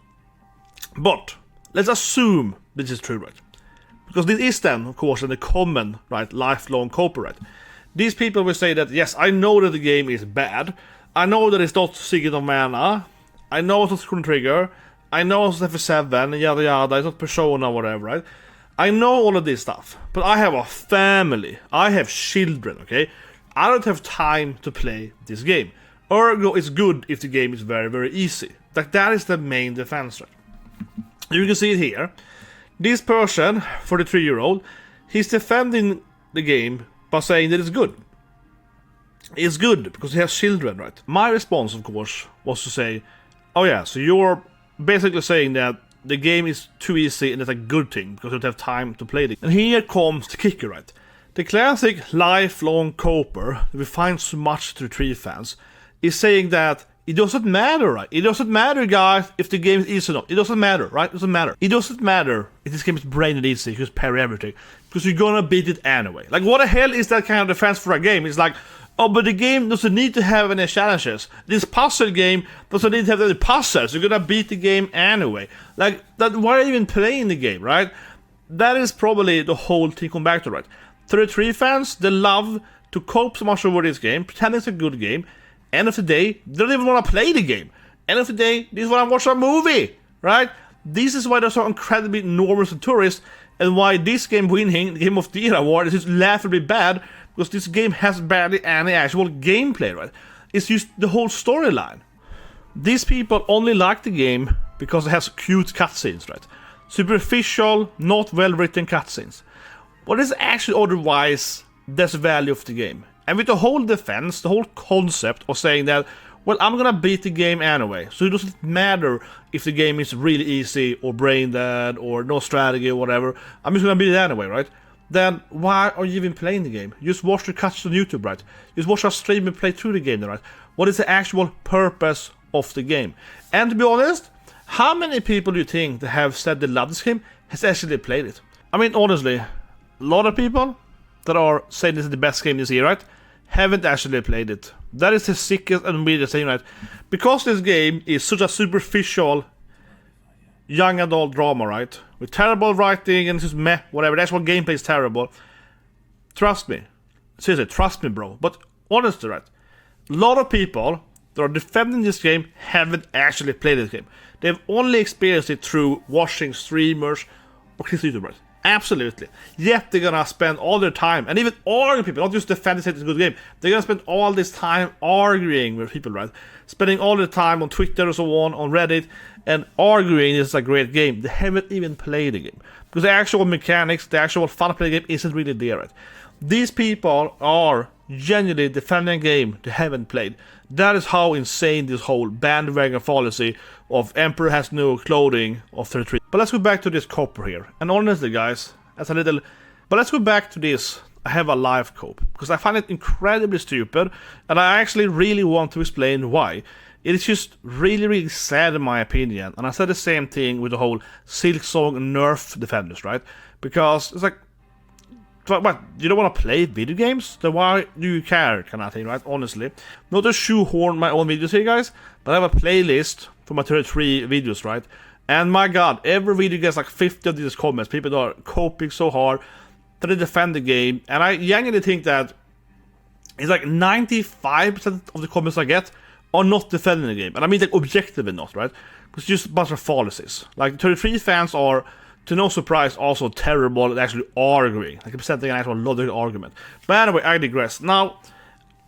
But let's assume this is true, right? Because this is then, of course, in the common, right, lifelong copyright. These people will say that, yes, I know that the game is bad. I know that it's not Secret of Mana. I know it's not Chrono Trigger. I know it's FF5, yada yada, it's not Persona, whatever, right? I know all of this stuff. But I have a family. I have children, okay? I don't have time to play this game. Ergo, it's good if the game is very, very easy. Like, that is the main defense, right? You can see it here. This person, 43-year-old, he's defending the game by saying that it's good. It's good because he has children, right? My response, of course, was to say, oh yeah, so you're basically saying that the game is too easy and it's a good thing because you don't have time to play it. And here comes the kicker, right? The classic lifelong coper that we find so much to the tree fans is saying that it doesn't matter, right? It doesn't matter, guys, if the game is easy or not. It doesn't matter, right? It doesn't matter. It doesn't matter if this game is brain dead easy, you just parry everything. Because you're gonna beat it anyway. Like, what the hell is that kind of defense for a game? It's like, oh, but the game doesn't need to have any challenges. This puzzle game doesn't need to have any puzzles. You're gonna beat the game anyway. Like, that, why are you even playing the game, right? That is probably the whole thing come back to, right? 33 fans, they love to cope so much over this game, pretend it's a good game. End of the day, they don't even want to play the game. End of the day, they just want to watch a movie, right? This is why they're so incredibly enormous and tourists, and why this game winning the Game of the Year award is just laughably bad, because this game has barely any actual gameplay, right? It's just the whole storyline. These people only like the game because it has cute cutscenes, right? Superficial, not well-written cutscenes. What is actually otherwise that's the value of the game? And with the whole defense, the whole concept of saying that, well, I'm gonna beat the game anyway, so it doesn't matter if the game is really easy or brain dead or no strategy or whatever, I'm just gonna beat it anyway, right? Then why are you even playing the game? You just watch the cuts on YouTube, right? You just watch a streamer play through the game, right? What is the actual purpose of the game? And to be honest, how many people do you think that have said they love this game has actually played it? I mean, honestly, a lot of people that are saying this is the best game this year, right, haven't actually played it. That is the sickest and weirdest thing, right? Because this game is such a superficial young adult drama, right? With terrible writing and just meh, whatever. That's what gameplay is terrible. Trust me. Seriously, trust me, bro. But honestly, right? A lot of people that are defending this game haven't actually played this game. They've only experienced it through watching streamers or YouTubers. Absolutely. Yet they're gonna spend all their time, and even arguing people, not just defending it as a good game, they're gonna spend all this time arguing with people, right? Spending all the time on Twitter and so on Reddit, and arguing it's a great game. They haven't even played the game. Because the actual mechanics, the actual fun of playing the game isn't really there, right? These people are genuinely defending a game they haven't played. That is how insane this whole bandwagon fallacy of Emperor has no clothing of 33. But let's go back to this copper here. And honestly, guys, as a little... But let's go back to this. I have a live cope. Because I find it incredibly stupid. And I actually really want to explain why. It is just really, really sad in my opinion. And I said the same thing with the whole Silksong nerf defenders, right? Because it's like... What? You don't want to play video games? Then why do you care, kind of thing, right? Honestly. Not to shoehorn my own videos here, guys, but I have a playlist for my 33 videos, right? And my god, every video gets like 50 of these comments. People are coping so hard that they defend the game. And I genuinely think that it's like 95% of the comments I get are not defending the game. And I mean like objectively not, right? It's just a bunch of fallacies. Like 33 fans are... to no surprise, also terrible at actually arguing, like presenting an actual logical argument. But anyway, I digress. Now,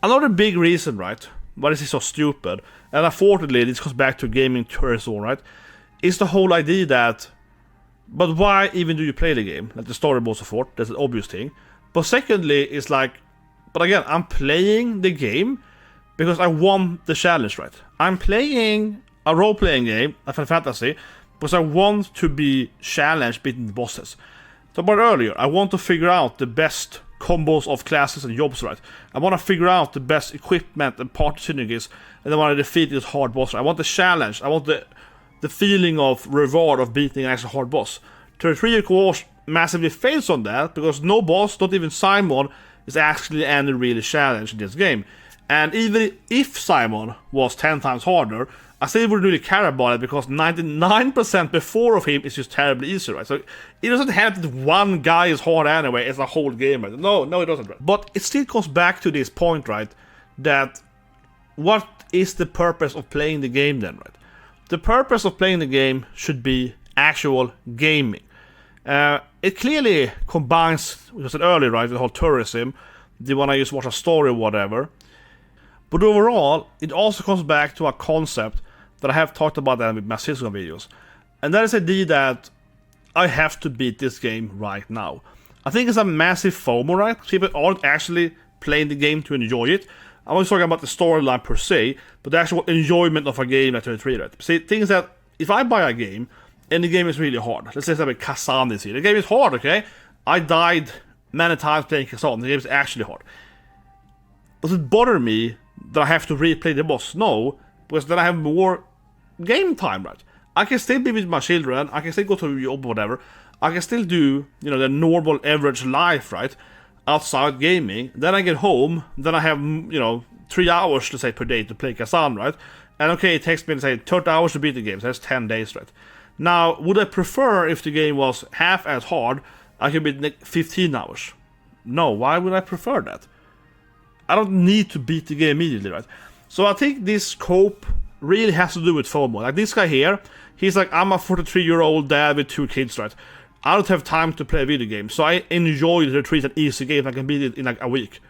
another big reason, right, why this is so stupid, and unfortunately this goes back to gaming tourism, right, is the whole idea that, but why even do you play the game? Like the storyboard so forth, that's an obvious thing. But secondly, it's like, but again, I'm playing the game because I want the challenge, right? I'm playing a role-playing game, a Final Fantasy, because I want to be challenged beating the bosses. So about earlier, I want to figure out the best combos of classes and jobs, right? I want to figure out the best equipment and party synergies, and I want to defeat this hard boss. I want the challenge, I want the feeling of reward of beating an actual hard boss. 33 of course massively fails on that, because no boss, not even Simon, is actually any really challenge in this game. And even if Simon was 10 times harder, I still wouldn't really care about it, because 99% before of him is just terribly easy, right? So it doesn't help that one guy is hard anyway as a whole game, right? No, it doesn't, right? But it still comes back to this point, right? That what is the purpose of playing the game then, right? The purpose of playing the game should be actual gaming. It clearly combines, what I said earlier, right? The whole tourism, they want to just watch a story or whatever. But overall, it also comes back to a concept that I have talked about that with my Seiken videos. And that is the idea that I have to beat this game right now. I think it's a massive FOMO, right? People aren't actually playing the game to enjoy it. I'm not talking about the storyline per se, but the actual enjoyment of a game like 33, right? See, things that if I buy a game and the game is really hard, let's say something Kazan is here. The game is hard, okay? I died many times playing Kazan. The game is actually hard. Does it bother me that I have to replay the boss? No, because then I have more game time, right? I can still be with my children, I can still go to a job or whatever, I can still do, you know, the normal average life, right? Outside gaming. Then I get home, then I have, you know, 3 hours, let's say, per day to play Kazan, right? And okay, it takes me, let's say, 30 hours to beat the game, so that's 10 days, right? Now, would I prefer if the game was half as hard, I could beat 15 hours? No, why would I prefer that? I don't need to beat the game immediately, right? So I think this cope really has to do with FOMO. Like this guy here, he's like, I'm a 43-year-old dad with 2 kids, right? I don't have time to play a video game, so I enjoy the retreat an easy game. I can beat it in like a week.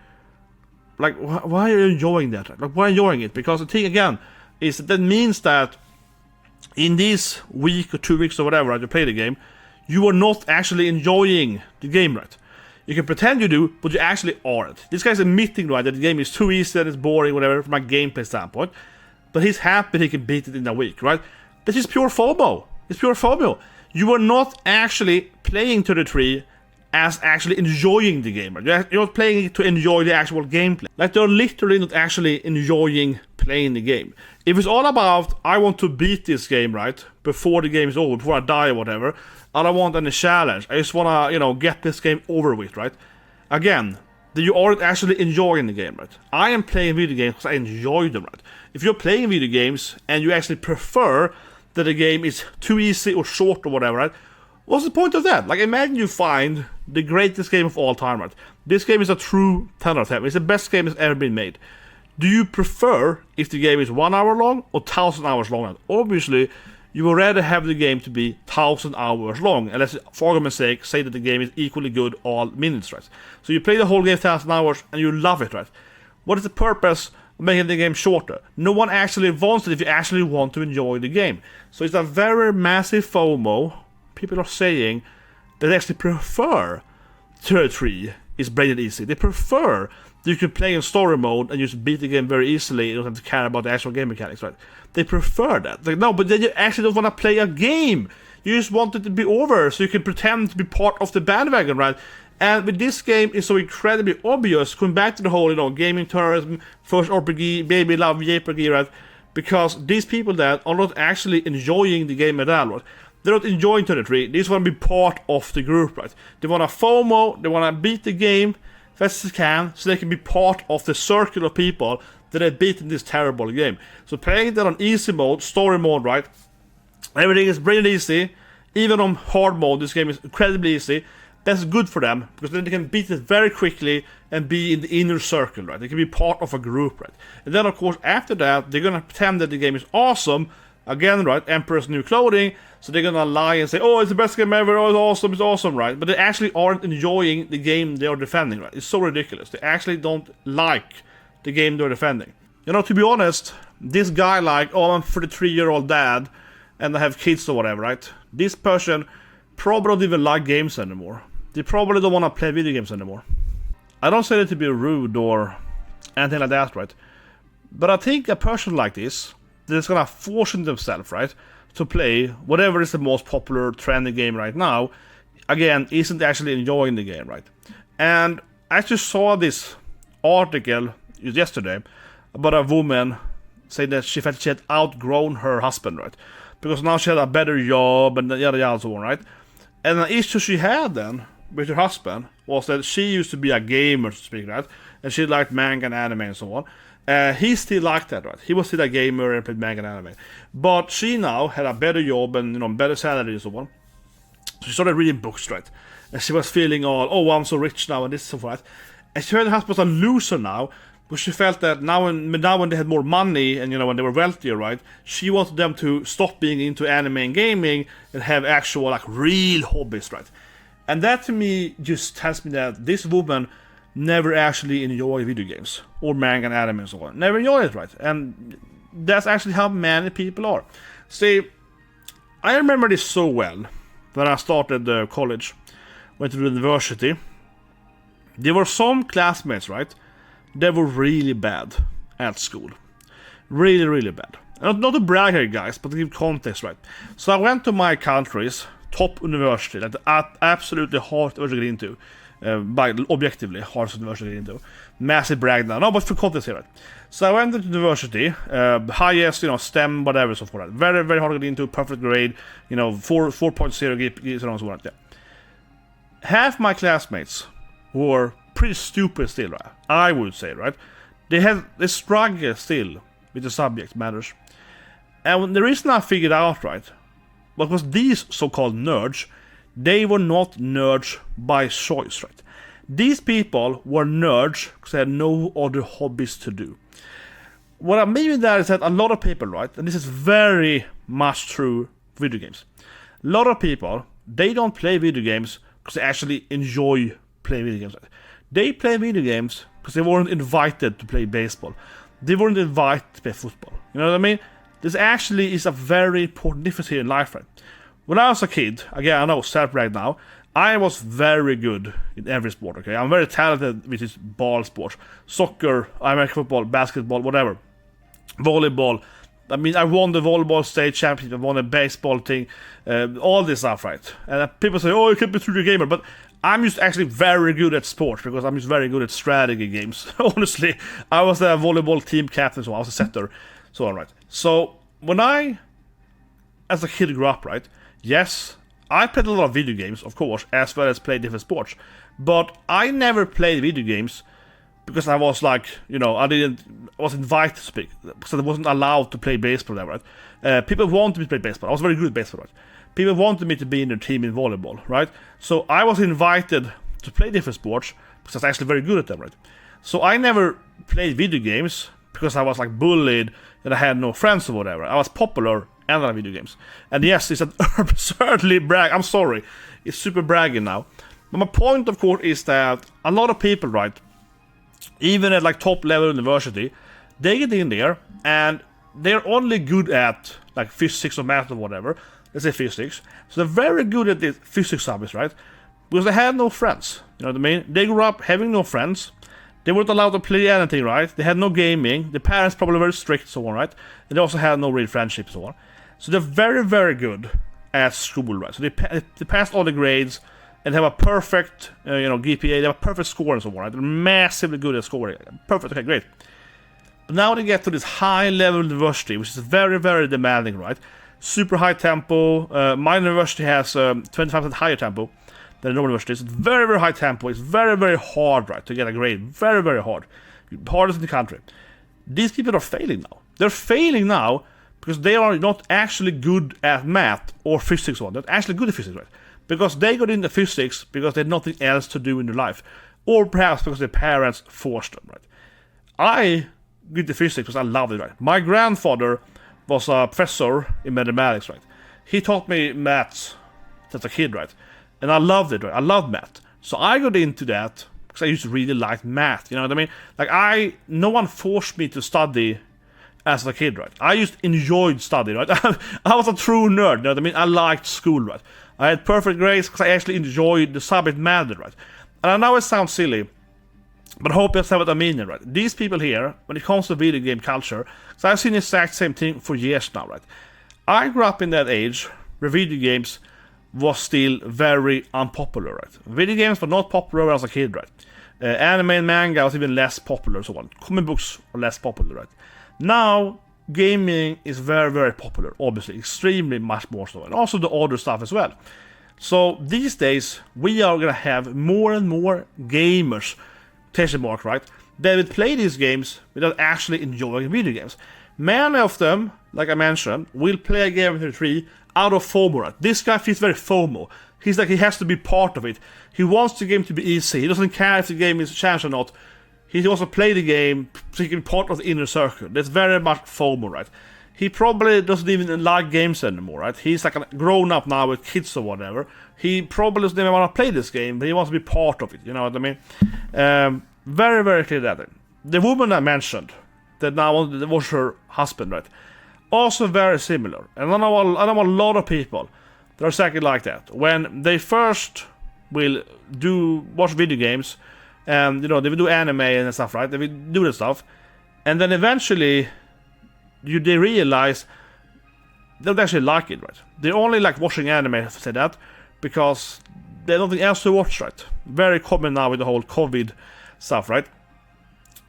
Like, why are you enjoying that? Like, why are you enjoying it? Because the thing again is that means that in this week or 2 weeks or whatever, right, you play the game, you are not actually enjoying the game, right? You can pretend you do, but you actually aren't. This guy's admitting, right, that the game is too easy and it's boring, whatever, from a gameplay standpoint. But he's happy he can beat it in a week, right? This is pure FOMO. It's pure FOMO. You are not actually playing 33 as actually enjoying the game, right? You're not playing it to enjoy the actual gameplay. Like, they're literally not actually enjoying playing the game. If it's all about, I want to beat this game, right, before the game is over, before I die or whatever, I don't want any challenge. I just want to, you know, get this game over with, right? Again, you aren't actually enjoying the game, right? I am playing video games because I enjoy them, right? If you're playing video games and you actually prefer that the game is too easy or short or whatever, right? What's the point of that? Like, imagine you find the greatest game of all time, right? This game is a true 10 out of 10. It's the best game that's ever been made. Do you prefer if the game is 1 hour long or 1,000 hours long? And obviously, you would rather have the game to be 1,000 hours long. And let's, for argument's sake, say that the game is equally good all minutes, right? So you play the whole game 1,000 hours and you love it, right? What is the purpose of making the game shorter? No one actually wants it if you actually want to enjoy the game. So it's a very massive FOMO. People are saying that they actually prefer Tier 3 is braided easy. They prefer that you can play in story mode and just beat the game very easily. You don't have to care about the actual game mechanics, right? They prefer that. Like, no, but then you actually don't want to play a game. You just want it to be over so you can pretend to be part of the bandwagon, right? And with this game, it's so incredibly obvious, going back to the whole, gaming tourism, first RPG, baby love JRPG, right? Because these people that are not actually enjoying the game at all, right? They're not enjoying 23. They just want to be part of the group, right? They want to FOMO, they want to beat the game fast as they can, so they can be part of the circle of people that have beaten this terrible game. So playing that on easy mode, story mode, right? Everything is really easy. Even on hard mode, this game is incredibly easy. That's good for them, because then they can beat it very quickly and be in the inner circle, right? They can be part of a group, right? And then, of course, after that, they're gonna pretend that the game is awesome. Again, right? Emperor's New Clothing. So they're gonna lie and say, oh, it's the best game ever, oh, it's awesome, right? But they actually aren't enjoying the game they are defending, right? It's so ridiculous. They actually don't like the game they're defending. To be honest, this guy like, oh, I'm a 33-year-old dad, and I have kids or whatever, right? This person probably don't even like games anymore. They probably don't want to play video games anymore. I don't say that to be rude or anything like that, right? But I think a person like this, that's gonna force themselves, right, to play whatever is the most popular trendy game right now, again, isn't actually enjoying the game, right? And I just saw this article yesterday about a woman saying that she felt she had outgrown her husband, right? Because now she had a better job and yada yada and so on, right? And the issue she had then with her husband was that she used to be a gamer, so to speak, right? And she liked manga and anime and so on. He still liked that, right? He was still a gamer and played manga and anime. But she now had a better job and better salary and so on. So she started reading books, right? And she was feeling all, oh, I'm so rich now and this and so forth. And she heard her husband was a loser now, because she felt that now when they had more money and when they were wealthier, right? She wanted them to stop being into anime and gaming and have actual like real hobbies, right? And that to me just tells me that this woman never actually enjoyed video games or manga and anime and so on. Never enjoyed it, right? And that's actually how many people are. See, I remember this so well when I started college, went to the university. There were some classmates, right? They were really bad at school. Really, really bad. Not to brag here, guys, but to give context, right? So I went to my country's top university, like the absolutely hardest to get into. Objectively, hardest university to get into. Massive brag now. No, but for context here, right? So I went to university, highest, STEM, whatever, so forth. Very, very hard to get into, perfect grade, 4.0, so on, so on, yeah. Half my classmates were pretty stupid still, right? I would say, right? They struggle still with the subject matters. And the reason I figured out, right, was these so-called nerds, they were not nerds by choice, right? These people were nerds because they had no other hobbies to do. What I mean with that is that a lot of people, right, and this is very much true for video games. A lot of people, they don't play video games because they actually enjoy playing video games. Right? They play video games because they weren't invited to play baseball. They weren't invited to play football. You know what I mean? This actually is a very important difference here in life, right? When I was a kid, again, I know, self-brag now, I was very good in every sport, okay? I'm very talented with this ball sports. Soccer, American football, basketball, whatever. Volleyball. I mean, I won the volleyball state championship, I won a baseball thing, all this stuff, right? And people say, oh, you can't be through the gamer, but I'm just actually very good at sports because I'm just very good at strategy games. Honestly, I was a volleyball team captain, so I was a setter, so on, right? So, when I, as a kid, grew up, right? Yes, I played a lot of video games, of course, as well as played different sports. But I never played video games because I was like, you know, I was invited to speak, because I wasn't allowed to play baseball there, right? People wanted me to play baseball. I was very good at baseball, right? People wanted me to be in their team in volleyball, right? So I was invited to play different sports, because I was actually very good at them, right? So I never played video games, because I was like bullied, and I had no friends or whatever. I was popular, and I had video games. And yes, it's an absurdly brag. I'm sorry. It's super bragging now. But my point, of course, is that a lot of people, right, even at like top level university, they get in there and they're only good at like physics or math or whatever. Let's say physics. So they're very good at the physics subjects, right? Because they had no friends. You know what I mean? They grew up having no friends. They weren't allowed to play anything, right? They had no gaming. The parents probably were very strict, so on, right? And they also had no real friendships, so on. So they're very, very good at school, right? So they passed all the grades and have a perfect, GPA. They have a perfect score and so on, right? They're massively good at scoring. Perfect, okay, great. But now they get to this high-level university, which is very, very demanding, right? Super high tempo. My university has 25% higher tempo than a normal university. It's very, very high tempo. It's very, very hard, right, to get a grade. Very, very hard. Hardest in the country. These people are failing now. They're failing now because they are not actually good at math or physics. They're actually good at physics, right? Because they got into physics because they had nothing else to do in their life. Or perhaps because their parents forced them, right? I got into physics because I loved it, right? My grandfather was a professor in mathematics, right? He taught me maths as a kid, right? And I loved it, right? I loved math. So I got into that because I used to really like math, you know what I mean? Like no one forced me to study as a kid, right? I just enjoyed studying, right? I was a true nerd, you know what I mean? I liked school, right? I had perfect grades because I actually enjoyed the subject matter, right? And I know it sounds silly, but I hope you understand what I mean, right? These people here, when it comes to video game culture, so I've seen the exact same thing for years now, right? I grew up in that age where video games was still very unpopular, right? Video games were not popular when I was a kid, right? Anime and manga was even less popular, so on. Comic books were less popular, right? Now, gaming is very, very popular, obviously, extremely much more so, and also the other stuff as well. So these days, we are gonna have more and more gamers, question mark, right? They would play these games without actually enjoying video games. Many of them, like I mentioned, will play a game with 3 out of FOMO, right? This guy feels very FOMO. He's like, he has to be part of it. He wants the game to be easy. He doesn't care if the game is a challenge or not. He wants to play the game so he can be part of the inner circle. That's very much FOMO, right? He probably doesn't even like games anymore, right? He's like a grown up now with kids or whatever. He probably doesn't even want to play this game, but he wants to be part of it, you know what I mean? Very, very clear that. The woman I mentioned, that now was her husband, right? Also very similar. And I know a lot of people that are exactly like that. When they first will watch video games, and they will do anime and stuff, right? They will do that stuff, and then eventually they realize they don't actually like it, right? They only like watching anime, if I say that, because there's nothing else to watch, right? Very common now with the whole COVID stuff, right?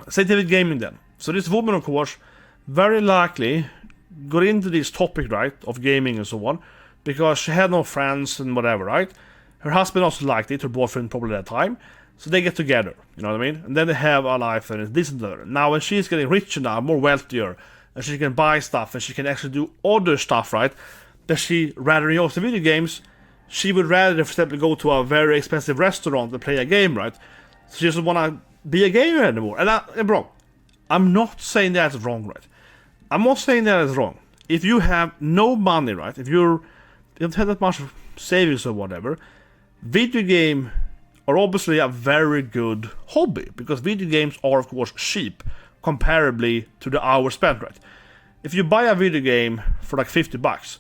Same thing with gaming then. So this woman, of course, very likely got into this topic, right, of gaming and so on, because she had no friends and whatever, right? Her husband also liked it, her boyfriend probably at that time, so they get together, you know what I mean? And then they have a life and it's this and that. Now when she's getting richer now, more wealthier, and she can buy stuff and she can actually do other stuff, right, that she rather enjoys the video games, she would rather, for example, go to a very expensive restaurant and play a game, right? So she doesn't want to be a gamer anymore. And bro, I'm not saying that's wrong, right? I'm not saying that is wrong. If you have no money, right? If you don't have that much savings or whatever, video game are obviously a very good hobby, because video games are, of course, cheap comparably to the hours spent, right? If you buy a video game for like $50,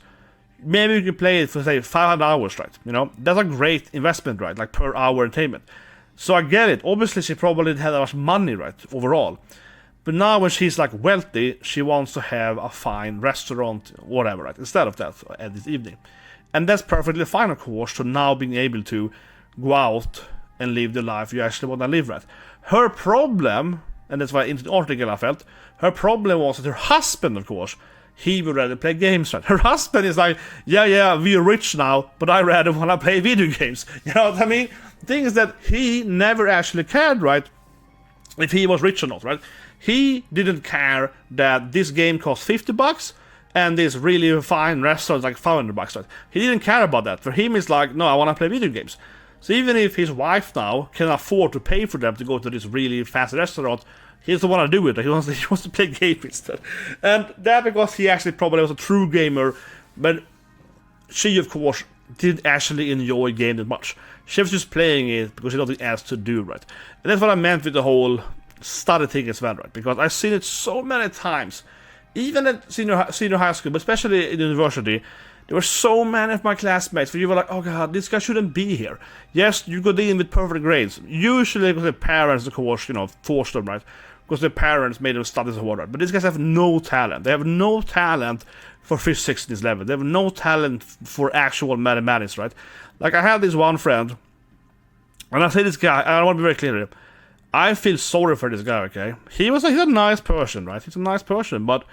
maybe you can play it for, say, 500 hours, right? You know, that's a great investment, right? Like per hour entertainment. So I get it. Obviously, she probably didn't have that much money, right, overall. But now when she's like wealthy, she wants to have a fine restaurant, whatever, right, instead of that at this evening. And that's perfectly fine, of course, to now being able to go out and live the life you actually want to live, right? Her problem, and that's why in the article I felt, her problem was that her husband, of course, he would rather play games, right? Her husband is like, yeah, we're rich now, but I rather want to play video games. You know what I mean? The thing is that he never actually cared, right, if he was rich or not, right? He didn't care that this game cost $50 and this really fine restaurant like $500, right? He didn't care about that. For him, it's like, no, I want to play video games. So even if his wife now can afford to pay for them to go to this really fancy restaurant, he doesn't want to do it. He wants to play games instead. And that because he actually probably was a true gamer, but she, of course, didn't actually enjoy game that much. She was just playing it because she had nothing else to do, right? And that's what I meant with the whole study thing as well, right? Because I've seen it so many times, even at senior high school, but especially in university. There were so many of my classmates where you were like, oh god, this guy shouldn't be here. Yes, you got in with perfect grades. Usually because their parents, of course, forced them, right? Because their parents made them study so hard, right? But these guys have no talent. They have no talent for physics this level. They have no talent for actual mathematics, right? Like, I had this one friend, and I say this guy, I want to be very clear here. I feel sorry for this guy, okay? He's a nice person, right? He's a nice person, but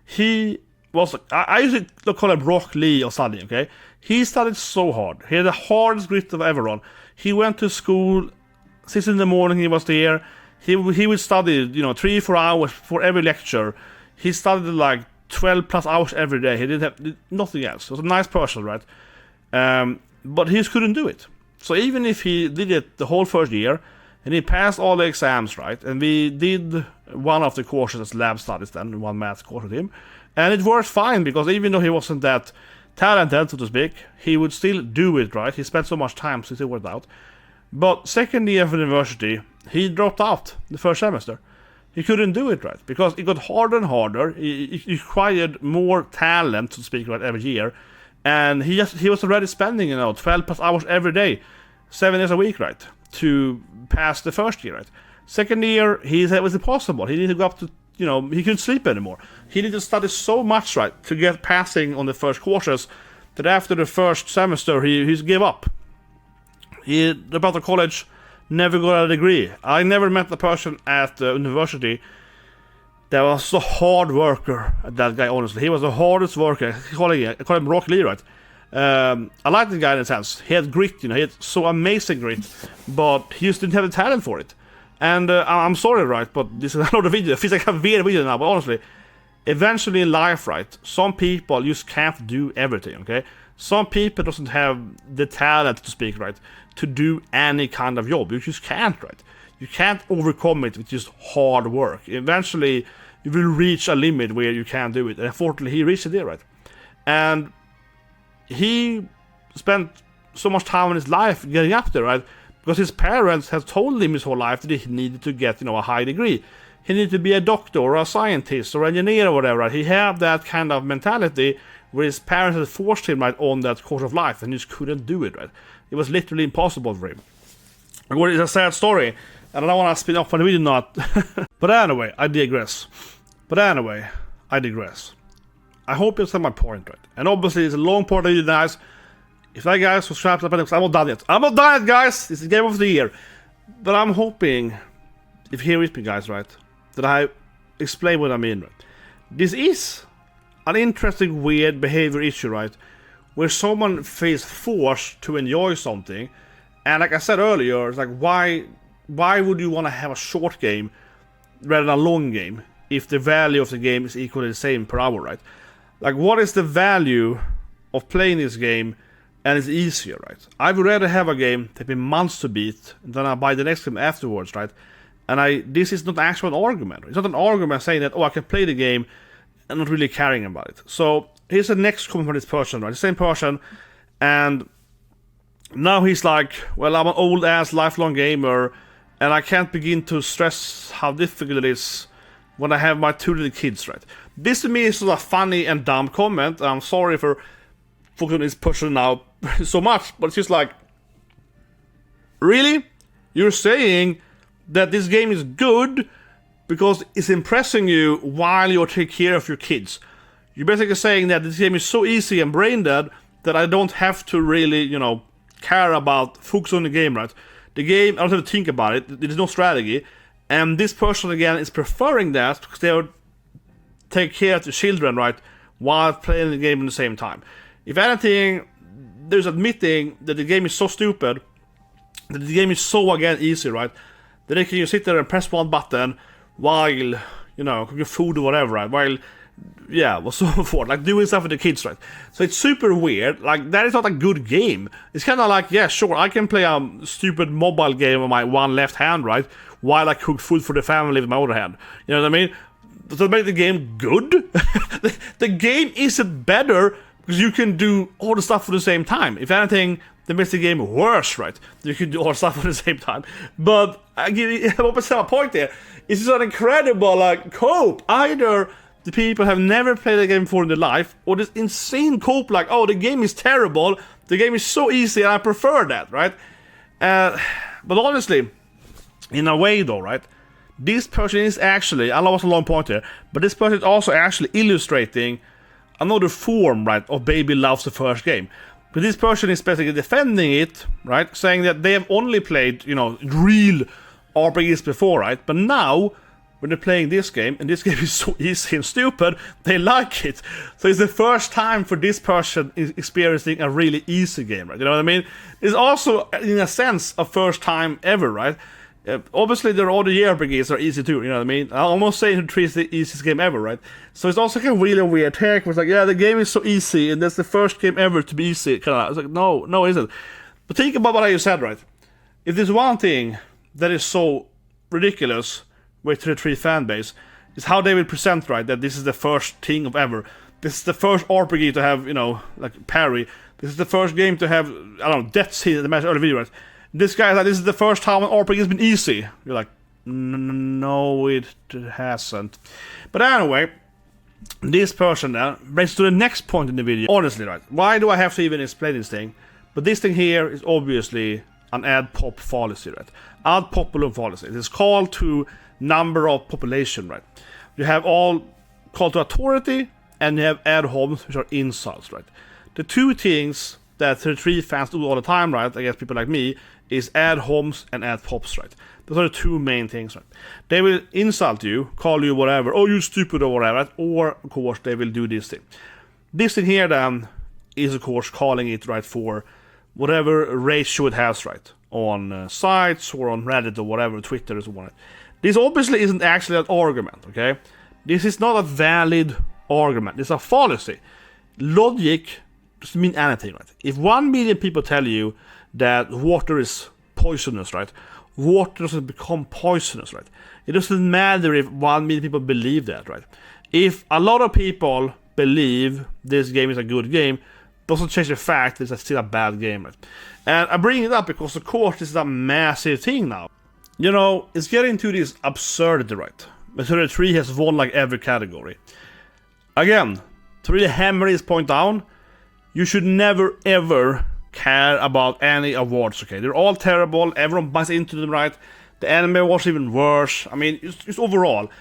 he was, I usually call him Rock Lee or studying, okay? He studied so hard. He had the hardest grit of everyone. He went to school, 6 in the morning he was there. He would study, 3-4 hours for every lecture. He studied like 12 plus hours every day. He didn't have nothing else. He was a nice person, right? But he just couldn't do it. So even if he did it the whole first year, and he passed all the exams, right? And we did one of the courses as lab studies then, one math course with him. And it worked fine, because even though he wasn't that talented, so to speak, he would still do it, right? He spent so much time, so it still worked out. But second year of university, he dropped out the first semester. He couldn't do it, right? Because it got harder and harder. It required more talent, so to speak, right, every year. And he was already spending, 12 plus hours every day, 7 days a week, right? To pass the first year, right? Second year, he said it was impossible. He needed to go up to, he couldn't sleep anymore. He needed to study so much, right, to get passing on the first courses, that after the first semester, he gave up. He dropped out of college, never got a degree. I never met a person at the university that was a hard worker, that guy, honestly. He was the hardest worker. I call him Rock Lee, right? I like the guy in a sense. He had grit, he had so amazing grit, but he just didn't have the talent for it. And I'm sorry, right, but this is another video. It feels like a weird video now, but honestly, eventually in life, right, some people just can't do everything, okay? Some people doesn't have the talent, to speak, right, to do any kind of job. You just can't, right? You can't overcome it with just hard work. Eventually, you will reach a limit where you can't do it. And unfortunately, he reached it there, right? And he spent so much time in his life getting up there, right? Because his parents have told him his whole life that he needed to get, a high degree. He needed to be a doctor or a scientist or engineer or whatever, right? He had that kind of mentality where his parents had forced him, right, on that course of life, and he just couldn't do it, right? It was literally impossible for him. It's a sad story, and I don't want to spin off on the video, not. But anyway, I digress. I hope you understand my point, right? And obviously, it's a long part of the video, guys. If that guys subscribe, I'm not done yet. I'm not done yet, guys. This is Game of the Year. But I'm hoping, if you're with me, guys, right, that I explain what I mean, right? This is an interesting, weird behavior issue, right? Where someone feels forced to enjoy something. And like I said earlier, it's like, why would you want to have a short game rather than a long game if the value of the game is equally the same per hour, right? Like, what is the value of playing this game and it's easier, right? I would rather have a game take me months to beat than I buy the next game afterwards, right? And this is not actually an argument. It's not an argument saying that, I can play the game and not really caring about it. So here's the next comment from this person, right? The same person, and now he's like, well, I'm an old ass lifelong gamer, and I can't begin to stress how difficult it is when I have my 2 little kids, right? This to me is a funny and dumb comment. I'm sorry for focusing on this person now so much, but it's just like, really? You're saying that this game is good because it's impressing you while you're taking care of your kids. You're basically saying that this game is so easy and brain dead that I don't have to really, care about focus on the game, right? The game, I don't have to think about it. There's no strategy. And this person, again, is preferring that because they are take care of the children, right, while playing the game at the same time. If anything, there's admitting that the game is so stupid, that the game is so, again, easy, right, that Then they can you sit there and press one button while, you know, cooking food or whatever, right? While, yeah, so forth, like doing stuff with the kids, right? So it's super weird. Like, that is not a good game. It's kind of like, yeah, sure, I can play a stupid mobile game on my one left hand, right? While I cook food for the family with my other hand. You know what I mean? Does that make the game good? The game isn't better because you can do all the stuff at the same time. If anything, that makes the game worse, right? You can do all the stuff at the same time. But I want to say my point there. It's just an incredible like cope. Either the people have never played a game before in their life, or this insane cope like, oh, the game is terrible, the game is so easy, and I prefer that, right? But honestly, in a way though, right? This person is actually, I know it's a long point here, but this person is also actually illustrating another form, right, of baby loves the first game. But this person is basically defending it, right, saying that they have only played, you know, real RPGs before, right, but now, when they're playing this game, and this game is so easy and stupid, they like it. So it's the first time for this person experiencing a really easy game, right, you know what I mean? It's also, in a sense, a first time ever, right? Obviously, there are all the JRPGs are easy too, you know what I mean? I almost say it is the easiest game ever, right? So it's also like a really weird take, where it's like, yeah, the game is so easy, and that's the first game ever to be easy, kind of. It's like, no, it isn't. But think about what I just said, right? If there's one thing that is so ridiculous with the 3 fan base, is how they will present, right, that this is the first thing of ever. This is the first RPG to have, you know, like parry. This is the first game to have, I don't know, deaths here in the match early video, right? This guy is like, this is the first time an RPG has been easy. You're like, no, it hasn't. But anyway, this person then brings to the next point in the video. Honestly, right, why do I have to even explain this thing? But this thing here is obviously an ad pop fallacy, right? Ad populum fallacy. It is called to number of population, right? You have all call to authority, and you have ad homs, which are insults, right? The two things that 33 fans do all the time, right? I guess people like me, is ad homs and ad pops, right? Those are the two main things, right? They will insult you, call you whatever, oh, you stupid or whatever, right? Or, of course, they will do this thing. This thing here, then, is, of course, calling it, right, for whatever ratio it has, right? On sites or on Reddit or whatever, Twitter or whatever. This obviously isn't actually an argument, okay? This is not a valid argument. It's a fallacy. Logic doesn't mean anything, right? If 1 million people tell you that water is poisonous, right? Water doesn't become poisonous, right? It doesn't matter if 1 million people believe that, right? If a lot of people believe this game is a good game, doesn't change the fact that it's still a bad game, right? And I bring it up because, of course, this is a massive thing now. You know, it's getting to this absurdity, right? But 33 has won like every category. Again, to really hammer this point down, you should never ever care about any awards, okay? They're all terrible, everyone buys into them, right? The anime awards even worse. I mean, it's overall,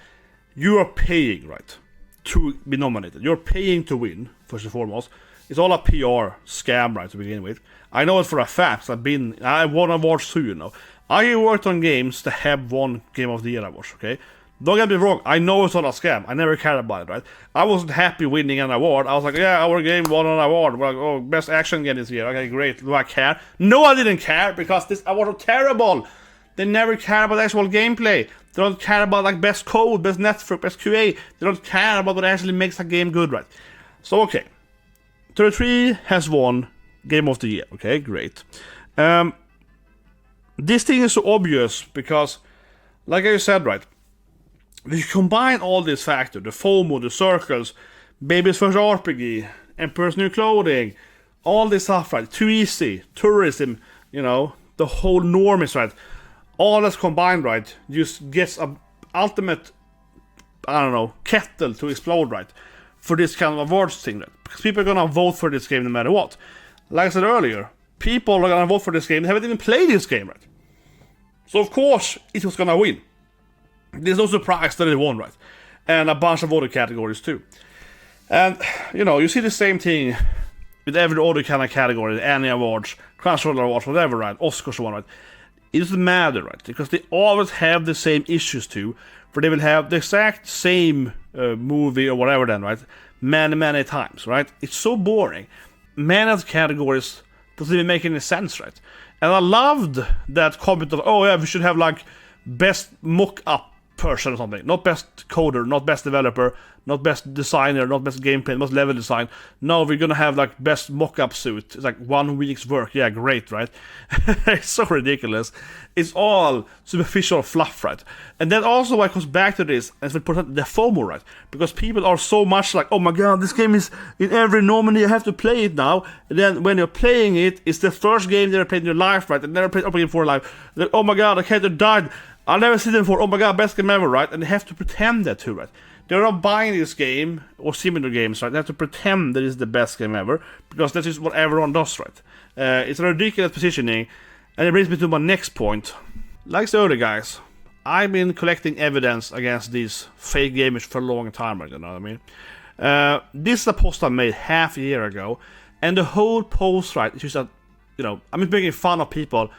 you are paying, right, to be nominated. You're paying to win, first and foremost. It's all a PR scam, right, to begin with. I know it for a fact. I won awards too, you know. I worked on games that have won Game of the Year awards, okay? Don't get me wrong, I know it's not a scam. I never cared about it, right? I wasn't happy winning an award. I was like, yeah, our game won an award. We're like, oh, best action game this year. Okay, great. Do I care? No, I didn't care, because this award was terrible. They never care about actual gameplay. They don't care about like best code, best network, best QA. They don't care about what actually makes a game good, right? So, okay. 33 has won Game of the Year. Okay, great. This thing is so obvious because, like I said, right, if you combine all these factors, the FOMO, the circles, Baby's First RPG, Emperor's New Clothing, all this stuff, right, too easy, tourism, you know, the whole norm is, right, all that's combined, right, just gets a ultimate, I don't know, kettle to explode, right, for this kind of awards thing, right? Because people are gonna vote for this game no matter what. Like I said earlier, people are gonna vote for this game, they haven't even played this game, right? So of course, it was gonna win. There's no surprise that it won, right? And a bunch of other categories too. And, you know, you see the same thing with every other kind of category, Annie Awards, Crunchyroll Awards, whatever, right? Oscars, one, right? It doesn't matter, right? Because they always have the same issues too, for they will have the exact same movie or whatever then, right? Many times, right? It's so boring. Many of the categories doesn't even make any sense, right? And I loved that comment of, oh yeah, we should have like best mock-up person or something. Not best coder, not best developer, not best designer, not best gameplay, not level design. No, we're gonna have like best mock-up suit. It's like 1 week's work. Yeah, great, right? It's so ridiculous. It's all superficial fluff, right? And then also why it comes back to this, and it's the FOMO, right? Because people are so much like, oh my god, this game is in every nominee, I have to play it now. And then when you're playing it, it's the first game they ever played in your life, right? And never played RPG before in life. Like, oh my god, the character died. I'll never see them before. Oh my god, best game ever, right? And they have to pretend that too, right? They're not buying this game or similar games, right? They have to pretend that it's the best game ever because that is what everyone does, right? It's a ridiculous positioning, and it brings me to my next point. Like the earlier guys, I've been collecting evidence against these fake gamers for a long time, right? You know what I mean? This is a post I made half a year ago, and the whole post, right, is just that, you know, I'm just making fun of people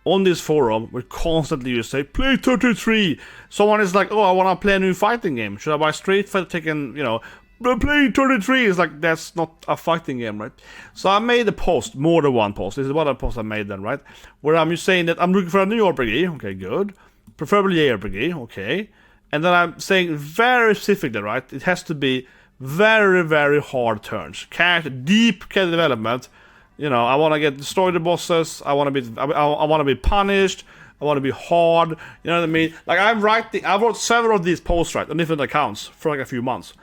on this forum. We constantly you say, play 33. Someone is like, oh, I want to play a new fighting game. Should I buy Street Fighter Tekken, you know, play 33? It's like, that's not a fighting game, right? So I made a post, more than one post. This is one of the posts I made then, right? Where I'm just saying that I'm looking for a new RPG. Okay, good. Preferably JRPG. Okay. And then I'm saying very specifically, right? It has to be very, very hard turns. Deep character development. You know, I want to destroy the bosses. I want to be punished. I want to be hard. You know what I mean? Like I wrote several of these posts, right, on different accounts for like a few months,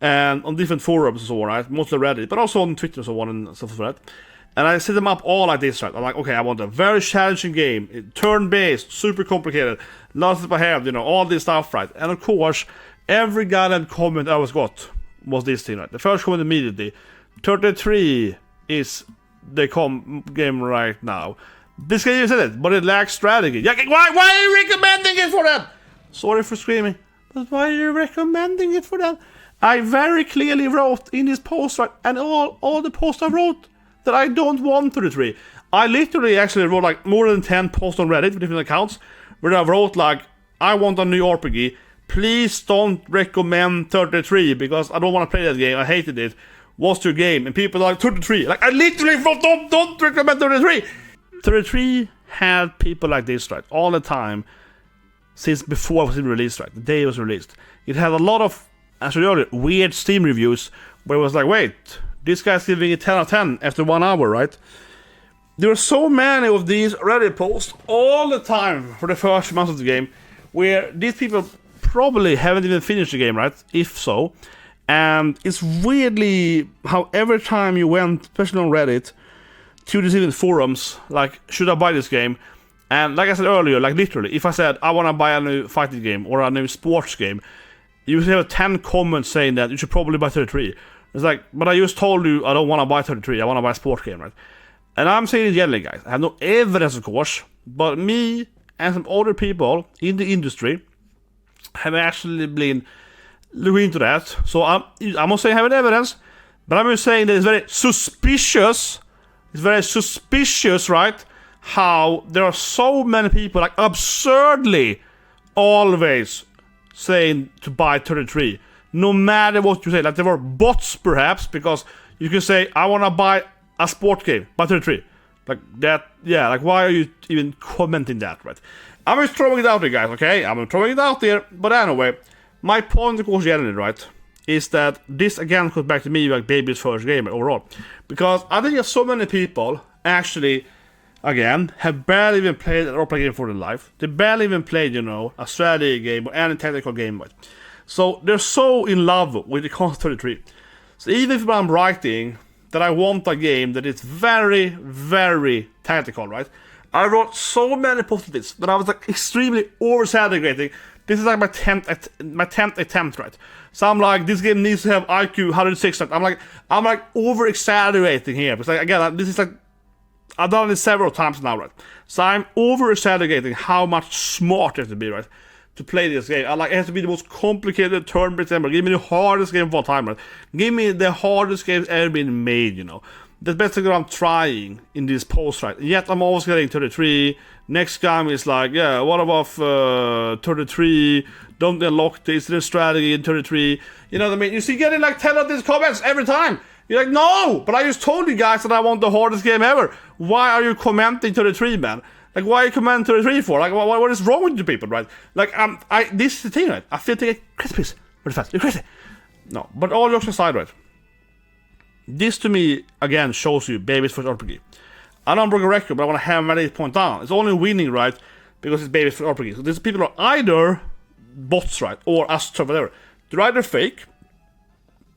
and on different forums and so on, right, mostly Reddit, but also on Twitter and so on and stuff like that. And I set them up all like this, right? I'm like, okay, I want a very challenging game, turn-based, super complicated, lots of ahead, you know, all this stuff, right? And of course, every goddamn comment I always got was this thing, right? The first comment immediately, 33 is the game right now. This game is it, but it lacks strategy. Yeah, why are you recommending it for that? Sorry for screaming, but why are you recommending it for that? I very clearly wrote in this post, right, and all the posts I wrote, that I don't want 33. I literally actually wrote like more than 10 posts on Reddit with different accounts where I wrote like, I want a new RPG. Please don't recommend 33 because I don't want to play that game. I hated it. What's your game? And people are like, 33. Like, I literally wrote, don't recommend 33. 33 had people like this, right, all the time since before it was released, right, the day it was released. It had a lot of, as I earlier, weird Steam reviews where it was like, wait, this guy's giving it 10 out of 10 after 1 hour, right? There were so many of these Reddit posts all the time for the first month of the game where these people probably haven't even finished the game, right? If so. And it's weirdly how every time you went, especially on Reddit, to these even forums, like, should I buy this game? And like I said earlier, like literally, if I said, I want to buy a new fighting game or a new sports game, you would have 10 comments saying that you should probably buy 33. It's like, but I just told you I don't want to buy 33, I want to buy a sports game, right? And I'm saying it generally, guys. I have no evidence, of course, but me and some other people in the industry have actually been looking into that. So I'm not saying I have evidence, but I'm just saying that it's very suspicious. It's very suspicious, right? How there are so many people, like absurdly, always saying to buy 33. No matter what you say. Like there were bots, perhaps, because you can say, I want to buy a sport game, buy 33. Like that, yeah, like why are you even commenting that, right? I'm just throwing it out there, guys, okay? I'm throwing it out there, but anyway, my point, of course, generally, right, is that this again goes back to me like baby's first game overall. Because I think so many people actually, again, have barely even played an RPG game for their life. They barely even played, you know, a strategy game or any technical game, right? So they're so in love with the concept 33. So even if I'm writing that I want a game that is very, very tactical, right? I wrote so many posts of this that I was like extremely over-exaggerating. This is like my 10th attempt, right? So I'm like, this game needs to have IQ 106, right? I'm like over-exaggerating here. It's like, again, this is like, I've done this several times now, right? So I'm over-exaggerating how much smart it has to be, right? To play this game. It has to be the most complicated turn-based ever. Give me the hardest game of all time, right? Give me the hardest game ever been made, you know. That's basically what I'm trying in this post, right? Yet I'm always getting 33. Next game is like, yeah, what about 33? Don't unlock this, there's strategy in 33. You know what I mean? You see getting like 10 of these comments every time. You're like, no, but I just told you guys that I want the hardest game ever. Why are you commenting 33, man? Like, why you command 33 for? Like, what is wrong with you people, right? Like, this is the thing, right? I feel to get crazy piece really fast. You're crazy. No, but all jokes aside, right? This to me, again, shows you baby's first RPG. I know I'm broken record, but I want to hammer this point down. It's only winning, right? Because it's baby's first RPG. So these people are either bots, right? Or Astroturfing, whatever. They're either fake.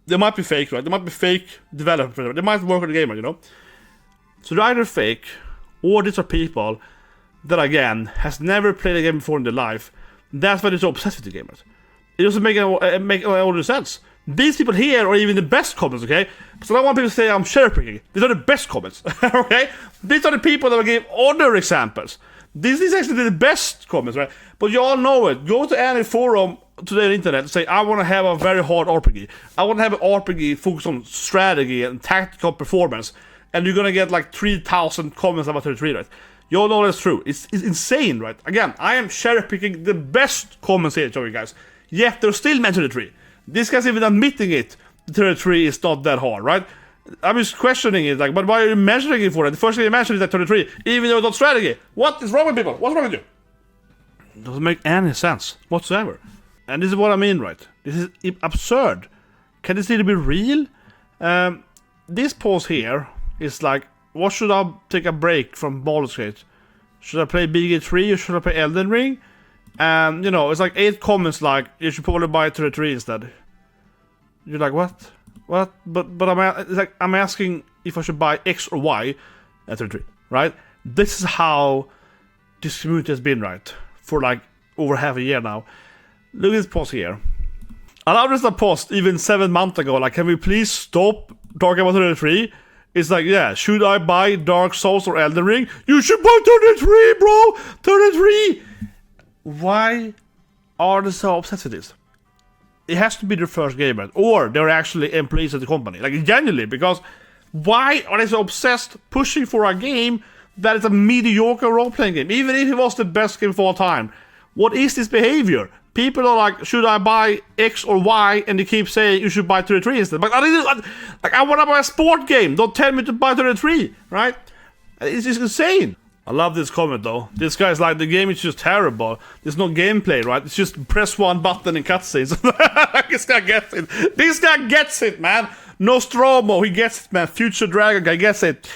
They might be fake, right? They might be fake developers. They might work on the game, you know? So they're either fake, or these are people that, again, has never played a game before in their life. That's why they're so obsessed with the game. Right? It doesn't make any sense. These people here are even the best comments, okay? So I don't want people to say I'm cherry-picking. These are the best comments, okay? These are the people that will give other examples. This is actually the best comments, right? But you all know it. Go to any forum today on the internet and say, I want to have a very hard RPG. I want to have an RPG focused on strategy and tactical performance. And you're going to get like 3,000 comments about 33, right? You all know that's true. It's insane, right? Again, I am cherry-picking the best comments here, show you guys. Yet they're still meant 33. This guy's even admitting it. The 33 is not that hard, right? I'm just questioning it, like, but why are you measuring it for it? The first thing you mentioned is that 33, even though it's not strategy. What is wrong with people? What's wrong with you? It doesn't make any sense whatsoever. And this is what I mean, right? This is absurd. Can this really be real? This pause here is like, what should I take a break from Baldur's Gate? Should I play BG3 or should I play Elden Ring? And, you know, it's like 8 comments like, you should probably buy 33 instead. You're like, what? What? But I'm asking if I should buy X or Y at 33, right? This is how this community has been, right? For like over half a year now. Look at this post here. I noticed a post even 7 months ago, like, can we please stop talking about 33? It's like, yeah, should I buy Dark Souls or Elden Ring? You should buy 33, bro! 33! Why are they so obsessed with this? It has to be their first game, right? Or they're actually employees of the company. Like, genuinely, because why are they so obsessed pushing for a game that is a mediocre role-playing game? Even if it was the best game of all time. What is this behavior? People are like, should I buy X or Y? And they keep saying you should buy 33 instead. But I want to buy a sport game. Don't tell me to buy 33, right? It's just insane. I love this comment though. This guy's like, the game is just terrible. There's no gameplay, right? It's just press one button in cutscenes. This guy gets it. This guy gets it, man. Nostromo, he gets it, man. Future Dragon guy gets it.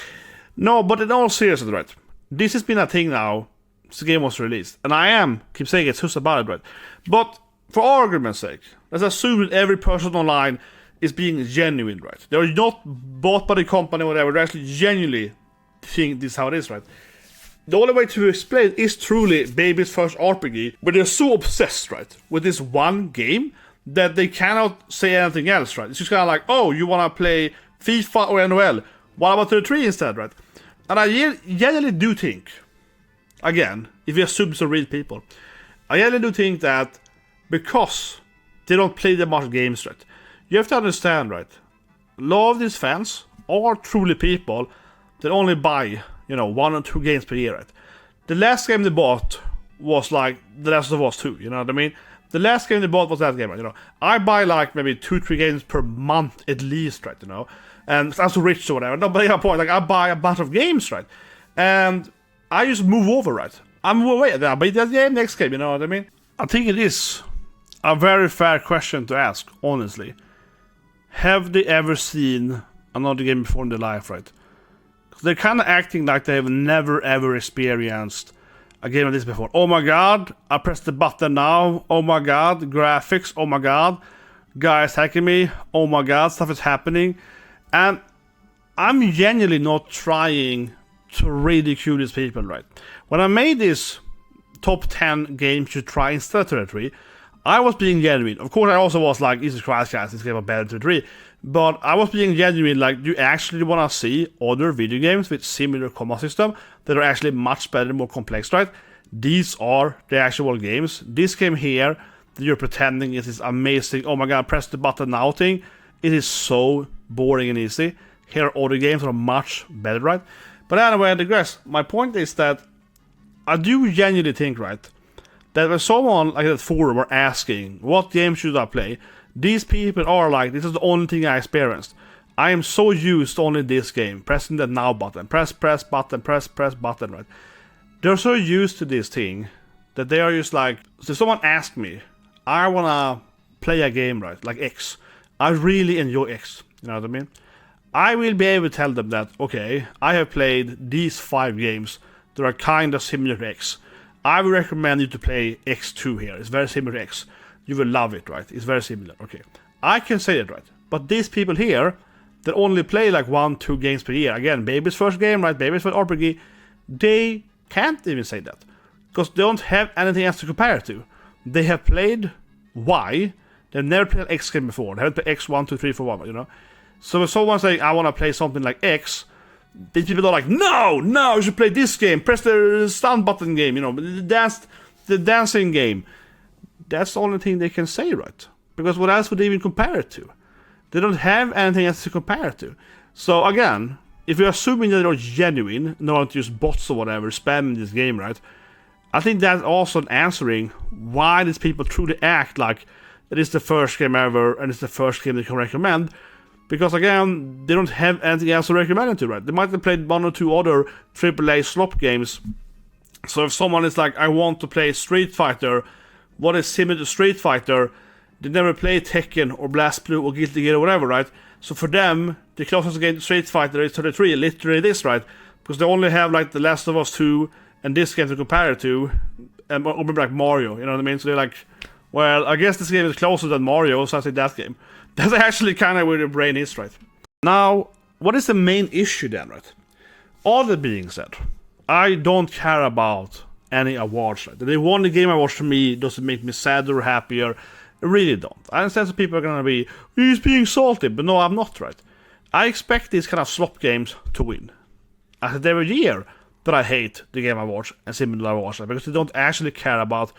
No, but in all seriousness, right? This has been a thing now since the game was released. And keep saying it's just about it, right? But for argument's sake, let's assume that every person online is being genuine, right? They're not bought by the company or whatever. They're actually genuinely think this is how it is, right? The only way to explain is truly baby's first RPG, but they're so obsessed, right, with this one game that they cannot say anything else, right? It's just kind of like, oh, you want to play FIFA or NHL? What about 33 instead, right? And I generally do think, again, if you assume some real people, I generally do think that because they don't play that much games, right, you have to understand, right, a lot of these fans are truly people that only buy, 1 or 2 games per year, right? The last game they bought was like The Last of Us 2, you know what I mean? The last game they bought was that game, right? I buy like maybe 2-3 games per month at least, right? And I'm so rich or whatever. No, but point, like I buy a bunch of games, right? And I just move over, right? I move away. I buy that game, next game, you know what I mean? I think it is a very fair question to ask, honestly. Have they ever seen another game before in their life, right? They're kind of acting like they have never ever experienced a game like this before. Oh my god, I pressed the button now. Oh my god, graphics. Oh my god, guys hacking me. Oh my god, stuff is happening. And I'm genuinely not trying to ridicule these people, right? When I made this top 10 games to try instead of 33, I was being genuine. Of course, I also was like, Jesus Christ, guys, this game is better than 33. But I was being genuine, like, do you actually want to see other video games with similar combat system that are actually much better and more complex, right? These are the actual games. This game here, that you're pretending is this amazing, oh my god, press the button now thing. It is so boring and easy. Here are other games that are much better, right? But anyway, I digress. My point is that I do genuinely think, right, that when someone like that forum are asking, what game should I play? These people are like, this is the only thing I experienced. I am so used to only this game. Pressing the now button. Press button, press button, right? they're so used to this thing that they are just like, so if someone asks me, I wanna play a game, right, like X, I really enjoy X, you know what I mean? I will be able to tell them that, okay, I have played these 5 games that are kind of similar to X. I would recommend you to play X2 here. It's very similar to X. You will love it, right? It's very similar. Okay, I can say it, right? But these people here that only play like 1-2 games per year, again, baby's first game, right? Baby's first RPG, they can't even say that because they don't have anything else to compare it to. They have played Y. They've never played an X game before. They haven't played X 1, 2, 3, 4, 1, you know? So if someone's saying, I want to play something like X, these people are like, no, you should play this game. Press the stun button game, you know, the dancing game. That's the only thing they can say, right? Because what else would they even compare it to? They don't have anything else to compare it to. So again, if you're assuming that they're genuine, not just bots or whatever, spamming this game, right? I think that's also answering why these people truly act like it is the first game ever and it's the first game they can recommend. Because again, they don't have anything else to recommend it to, right? They might have played 1 or 2 other AAA slop games. So if someone is like, I want to play Street Fighter, what is similar to Street Fighter? They never played Tekken or BlazBlue or Guilty Gear or whatever, right? So for them, the closest game to Street Fighter is 33, literally this, right? Because they only have like The Last of Us 2 and this game to compare it to, and or maybe like Mario, you know what I mean? So they're like, well, I guess this game is closer than Mario, so I say that game. That's actually kind of where the brain is, right? Now, what is the main issue then, right? All that being said, I don't care about any awards, right? That they won the Game Awards for me doesn't make me sadder or happier. I really don't. I understand that people are gonna be, he's being salty, but no, I'm not, right? I expect these kind of slop games to win. I said every year that I hate the Game Awards and similar awards, right? Because they don't actually care about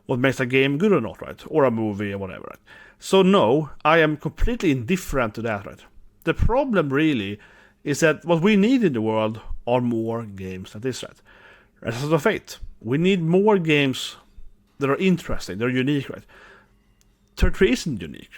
what makes a game good or not, right? Or a movie or whatever, right? So no, I am completely indifferent to that, right? The problem really is that what we need in the world are more games like this, right? As a fate, we need more games that are interesting, they're unique, right? 33 isn't unique.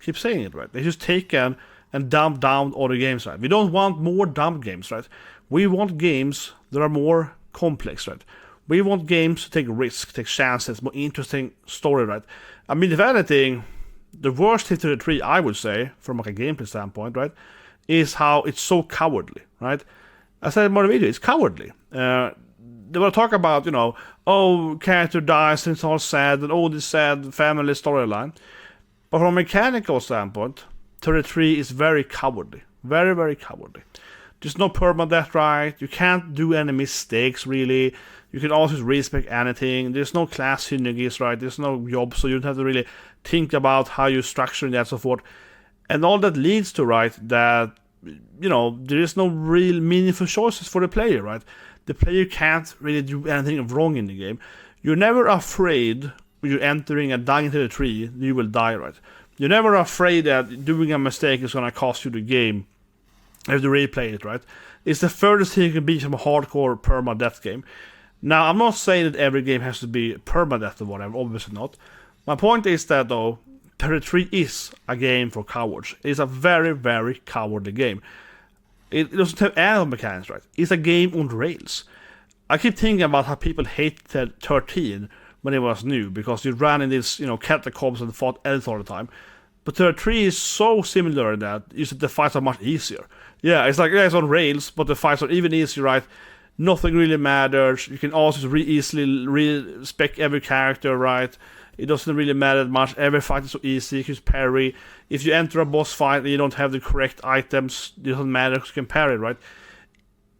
Keep saying it, right? They just taken and dumped down other games, right? We don't want more dumb games, right? We want games that are more complex, right? We want games to take risks, take chances, more interesting story, right? I mean, if anything, the worst hit to the tree, I would say, from like a gameplay standpoint, right, is how it's so cowardly, right? I said in my video, it's cowardly. They will talk about, you know, oh, character dies and it's all sad, and oh, this sad family storyline. But from a mechanical standpoint, 33 is very cowardly. Very, very cowardly. There's no permadeath, right? You can't do any mistakes, really. You can always respec anything. There's no class synergies, right? There's no job, so you don't have to really think about how you structure that and so forth. And all that leads to, right, that, you know, there is no real meaningful choices for the player, right? The player can't really do anything wrong in the game. You're never afraid when you're entering and dying into the tree, you will die, right? You're never afraid that doing a mistake is going to cost you the game. You have to replay it, right? It's the furthest thing you can be from a hardcore permadeath game. Now, I'm not saying that every game has to be permadeath or whatever, obviously not. My point is that, though, 33 is a game for cowards. It's a very, very cowardly game. It doesn't have any mechanics, right? It's a game on rails. I keep thinking about how people hated 13 when it was new, because you ran in these, you know, catacombs and fought elves all the time. But 33 is so similar in that the fights are much easier. Yeah, it's like, yeah, it's on rails, but the fights are even easier, right? Nothing really matters. You can also easily respec every character, right? It doesn't really matter that much. Every fight is so easy. You can parry. If you enter a boss fight and you don't have the correct items, it doesn't matter because you can parry, right?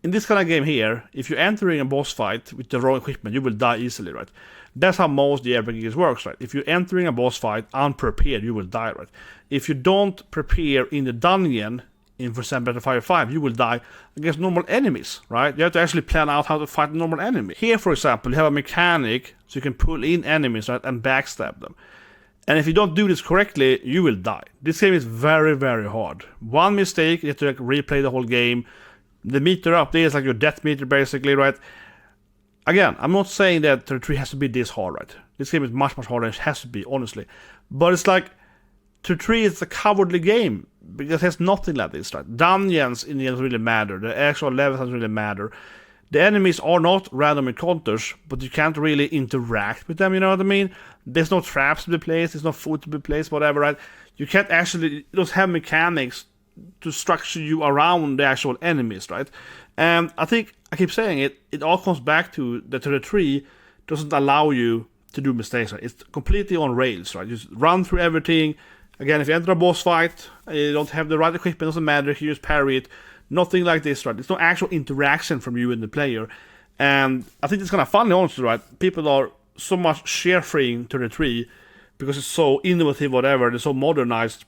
In this kind of game here, if you're entering a boss fight with the wrong equipment, you will die easily, right? That's how most JRPGs works, right? If you're entering a boss fight unprepared, you will die, right? If you don't prepare in the dungeon, in for example FF5, you will die against normal enemies, right? You have to actually plan out how to fight a normal enemy. Here, for example, you have a mechanic so you can pull in enemies, right, and backstab them. And if you don't do this correctly, you will die. This game is very, very hard. One mistake, you have to like replay the whole game. The meter up there is like your death meter, basically, right? Again, I'm not saying that 33 has to be this hard, right? This game is much, much harder than it has to be, honestly. But it's like, 33 is a cowardly game, because it has nothing like this, right? Dungeons in the end doesn't really matter. The actual levels doesn't really matter. The enemies are not random encounters, but you can't really interact with them, you know what I mean? There's no traps to be placed, there's no food to be placed, whatever, right? You can't actually, you don't have mechanics to structure you around the actual enemies, right? And I think, I keep saying it, it all comes back to the 33 doesn't allow you to do mistakes, right? It's completely on rails, right? You just run through everything. Again, if you enter a boss fight, you don't have the right equipment, it doesn't matter, you just parry it. Nothing like this, right? There's no actual interaction from you and the player. And I think it's kind of funny, honestly, right? People are so much share-freeing 33 because it's so innovative, whatever, it's so modernized.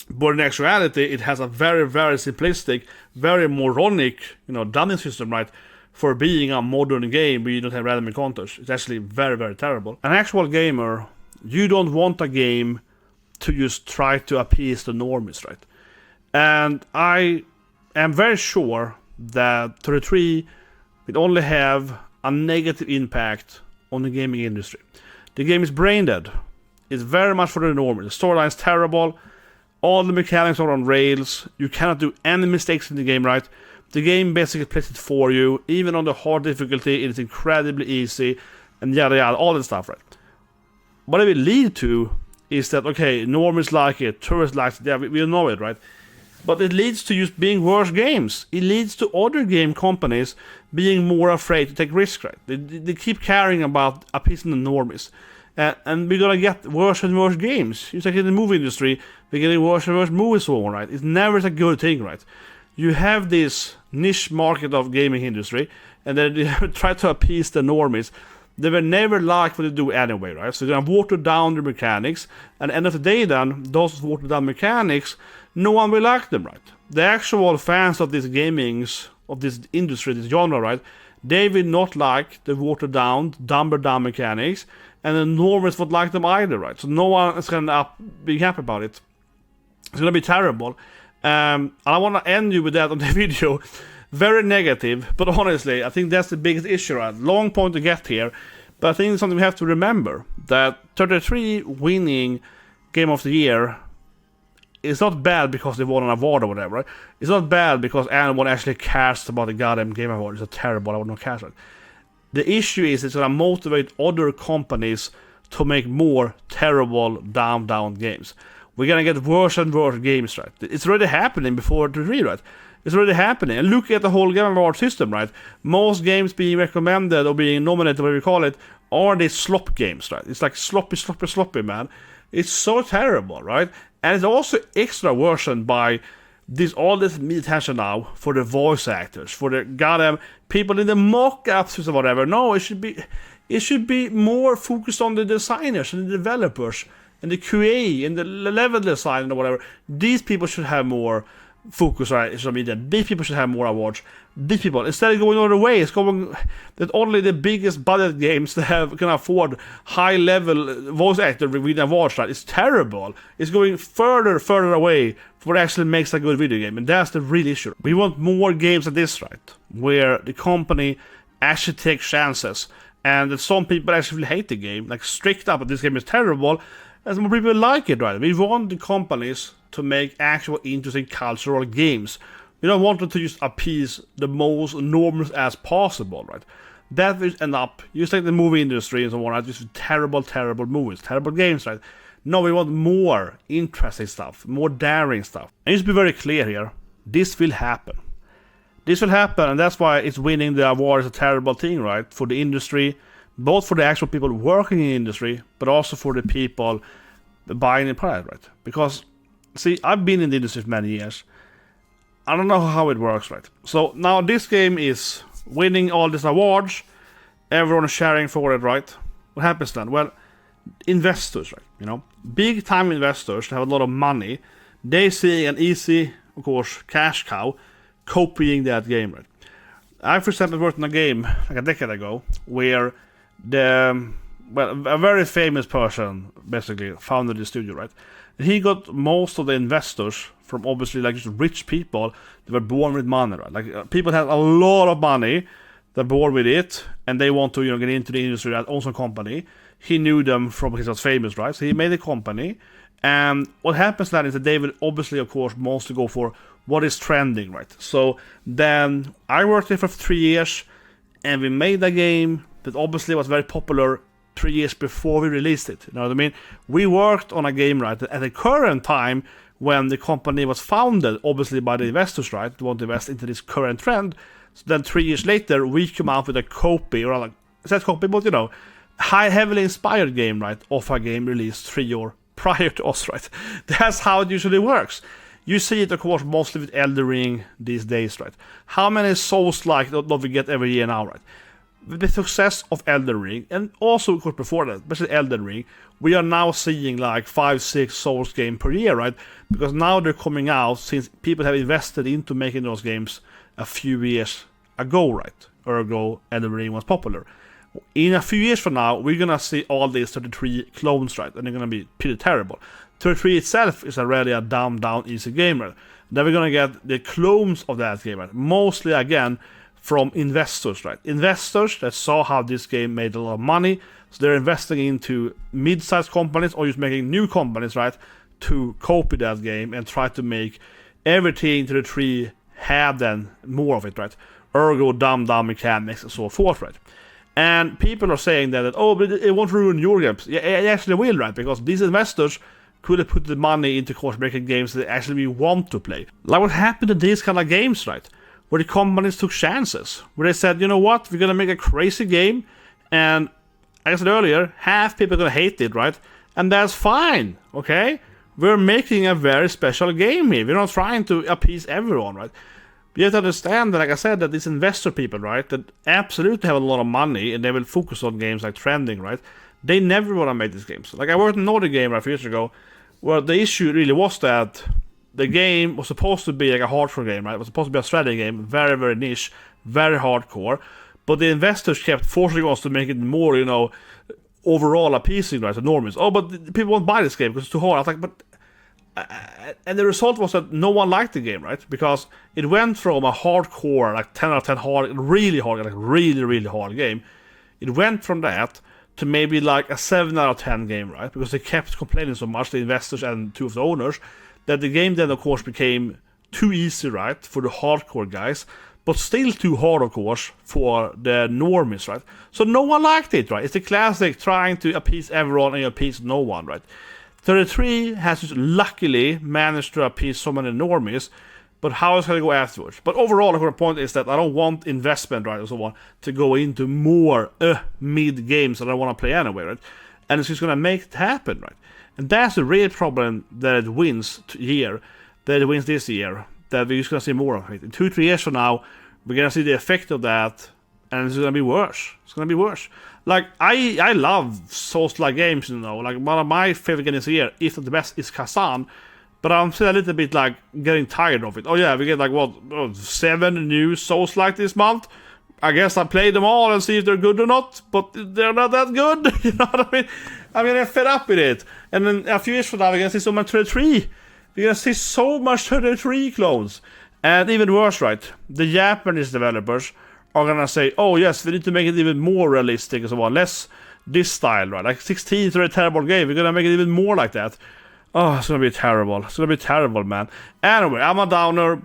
But in actuality, it has a very, very simplistic, very moronic, dungeon system, right? For being a modern game where you don't have random encounters. It's actually very, very terrible. An actual gamer, you don't want a game to just try to appease the normies, right? And I am very sure that 33 will only have a negative impact on the gaming industry. The game is brain dead. It's very much for the normies. The storyline is terrible. All the mechanics are on rails. You cannot do any mistakes in the game, right? The game basically plays it for you. Even on the hard difficulty, it is incredibly easy. And yada yada, all that stuff, right? What it will lead to is that, okay, normies like it, tourists like it, yeah, we know it, right? But it leads to just being worse games. It leads to other game companies being more afraid to take risks, right? They keep caring about appeasing the normies. And we're gonna get worse and worse games. It's like in the movie industry, we're getting worse and worse movies so on, right? It's never a good thing, right? You have this niche market of gaming industry, and then they try to appease the normies. They will never like what they do anyway, right? So they're gonna water down the mechanics, and at the end of the day then, those watered down mechanics, no one will like them, right? The actual fans of these gamings, of this industry, this genre, right? They will not like the watered down, dumber down mechanics, and the normies won't like them either, right? So no one is gonna be happy about it. It's gonna be terrible. And I wanna end you with that on the video. Very negative, but honestly, I think that's the biggest issue, right? Long point to get here, but I think it's something we have to remember, that 33 winning Game of the Year is not bad because they won an award or whatever, right? It's not bad because anyone actually cares about the goddamn Game Award. It's a terrible, I would not care. The issue is it's gonna motivate other companies to make more terrible down games. We're gonna get worse and worse games, right? It's already happening before 33, right? It's already happening. And look at the whole Game Award system, right? Most games being recommended or being nominated, whatever you call it, are these slop games, right? It's like sloppy, man. It's so terrible, right? And it's also extra worsened by all this attention now for the voice actors, for the goddamn people in the mock-ups or whatever. No, it should be more focused on the designers and the developers and the QA and the level design or whatever. These people should have more focus on social media. These people should have more awards. These people, instead of going other way, it's going that only the biggest budget games that can afford high level voice actor with awards, right? It's terrible. It's going further away from what actually makes a good video game, and that's the real issue. We want more games like this, right? Where the company actually takes chances, and that some people actually hate the game, like strict up, but this game is terrible, and some people like it, right? We want the companies to make actual interesting cultural games. We don't want them to just appease the most normal as possible, right? That will end up, just like the movie industry and so on, right? Just terrible movies, terrible games, right? No, we want more interesting stuff, more daring stuff. And just be very clear here, this will happen. This will happen, and that's why it's winning the award is a terrible thing, right? For the industry, both for the actual people working in the industry, but also for the people buying the product, right? Because, see, I've been in the industry for many years. I don't know how it works, right? So now this game is winning all these awards. Everyone is sharing for it, right? What happens then? Well, investors, right? Big time investors that have a lot of money. They see an easy, of course, cash cow copying that game, right? I, for example, worked on a game like a decade ago where a very famous person basically founded the studio, right? And he got most of the investors from obviously like just rich people that were born with money, right? Like people have a lot of money, they're born with it, and they want to get into the industry that owns a company. He knew them from because he was famous, right? So he made a company, and what happens then is that they will obviously, of course, mostly go for what is trending, right? So then I worked there for 3 years. and we made a game that obviously was very popular 3 years before we released it. You know what I mean? We worked on a game, right, at the current time when the company was founded, obviously by the investors, right, who want to invest into this current trend. So then 3 years later, we come out with a copy, or like, it's not copy, but you know, heavily inspired game, right, of a game released 3 years prior to us, right? That's how it usually works. You see it, of course, mostly with Elden Ring these days, right? How many souls-like don't we get every year now, right? With the success of Elden Ring, and also, of course, before that, especially Elden Ring, we are now seeing like 5-6 Souls games per year, right? Because now they're coming out since people have invested into making those games a few years ago, right? Ergo, Elden Ring was popular. In a few years from now, we're gonna see all these 33 clones, right? And they're gonna be pretty terrible. 33 itself is already a dumbed down, easy game, right? Then we're gonna get the clones of that game, right? Mostly, again, from investors, right? Investors that saw how this game made a lot of money, so they're investing into mid-sized companies or just making new companies, right? To copy that game and try to make everything to the tree have then more of it, right? Ergo, dumbed down mechanics and so forth, right? And people are saying that oh, but it won't ruin your games. Yeah, it actually will, right? Because these investors could have put the money into, of course, making games that actually we want to play. Like what happened to these kind of games, right? Where the companies took chances. Where they said, you know what, we're gonna make a crazy game, and like I said earlier, half people are gonna hate it, right? And that's fine, okay? We're making a very special game here. We're not trying to appease everyone, right? You have to understand that, like I said, that these investor people, right, that absolutely have a lot of money and they will focus on games like trending, right? They never want to make these games. Like I worked on another game a few years ago where the issue really was that the game was supposed to be like a hardcore game, right? It was supposed to be a strategy game, very, very niche, very hardcore. But the investors kept forcing us to make it more, you know, overall appeasing, right, to normies. Oh, but people won't buy this game because it's too hard. I was like, but... and the result was that no one liked the game, right? Because it went from a hardcore, like 10 out of 10 hard, really hard, like really, really hard game. It went from that to maybe like a 7 out of 10 game, right? Because they kept complaining so much, the investors and two of the owners, that the game then, of course, became too easy, right, for the hardcore guys, but still too hard, of course, for the normies, right? So no one liked it, right? It's the classic trying to appease everyone and appease no one, right? 33 has just luckily managed to appease so many normies, but how is it going to go afterwards? But overall, the point is that I don't want investment, right, and so on, to go into more mid games that I want to play anyway, right? And it's just going to make it happen, right? And that's the real problem that it wins this year, that we're just going to see more of it. In 2-3 years from now, we're going to see the effect of that, and it's going to be worse. It's going to be worse. Like, I love Souls-like games, you know. Like, one of my favorite games this year, if not the best, is Kazan. But I'm still a little bit, like, getting tired of it. Oh, yeah, we get, like, 7 new Souls-like this month? I guess I play them all and see if they're good or not. But they're not that good, you know what I mean? I mean, I'm fed up with it. And then a few years from now, we're going to see so much 33. We're going to see so much 33 clones. And even worse, right? The Japanese developers are gonna say, oh yes, we need to make it even more realistic and so on, less this style, right? Like 16 is a terrible game, we're gonna make it even more like that. Oh, it's gonna be terrible. It's gonna be terrible, man. Anyway, I'm a downer.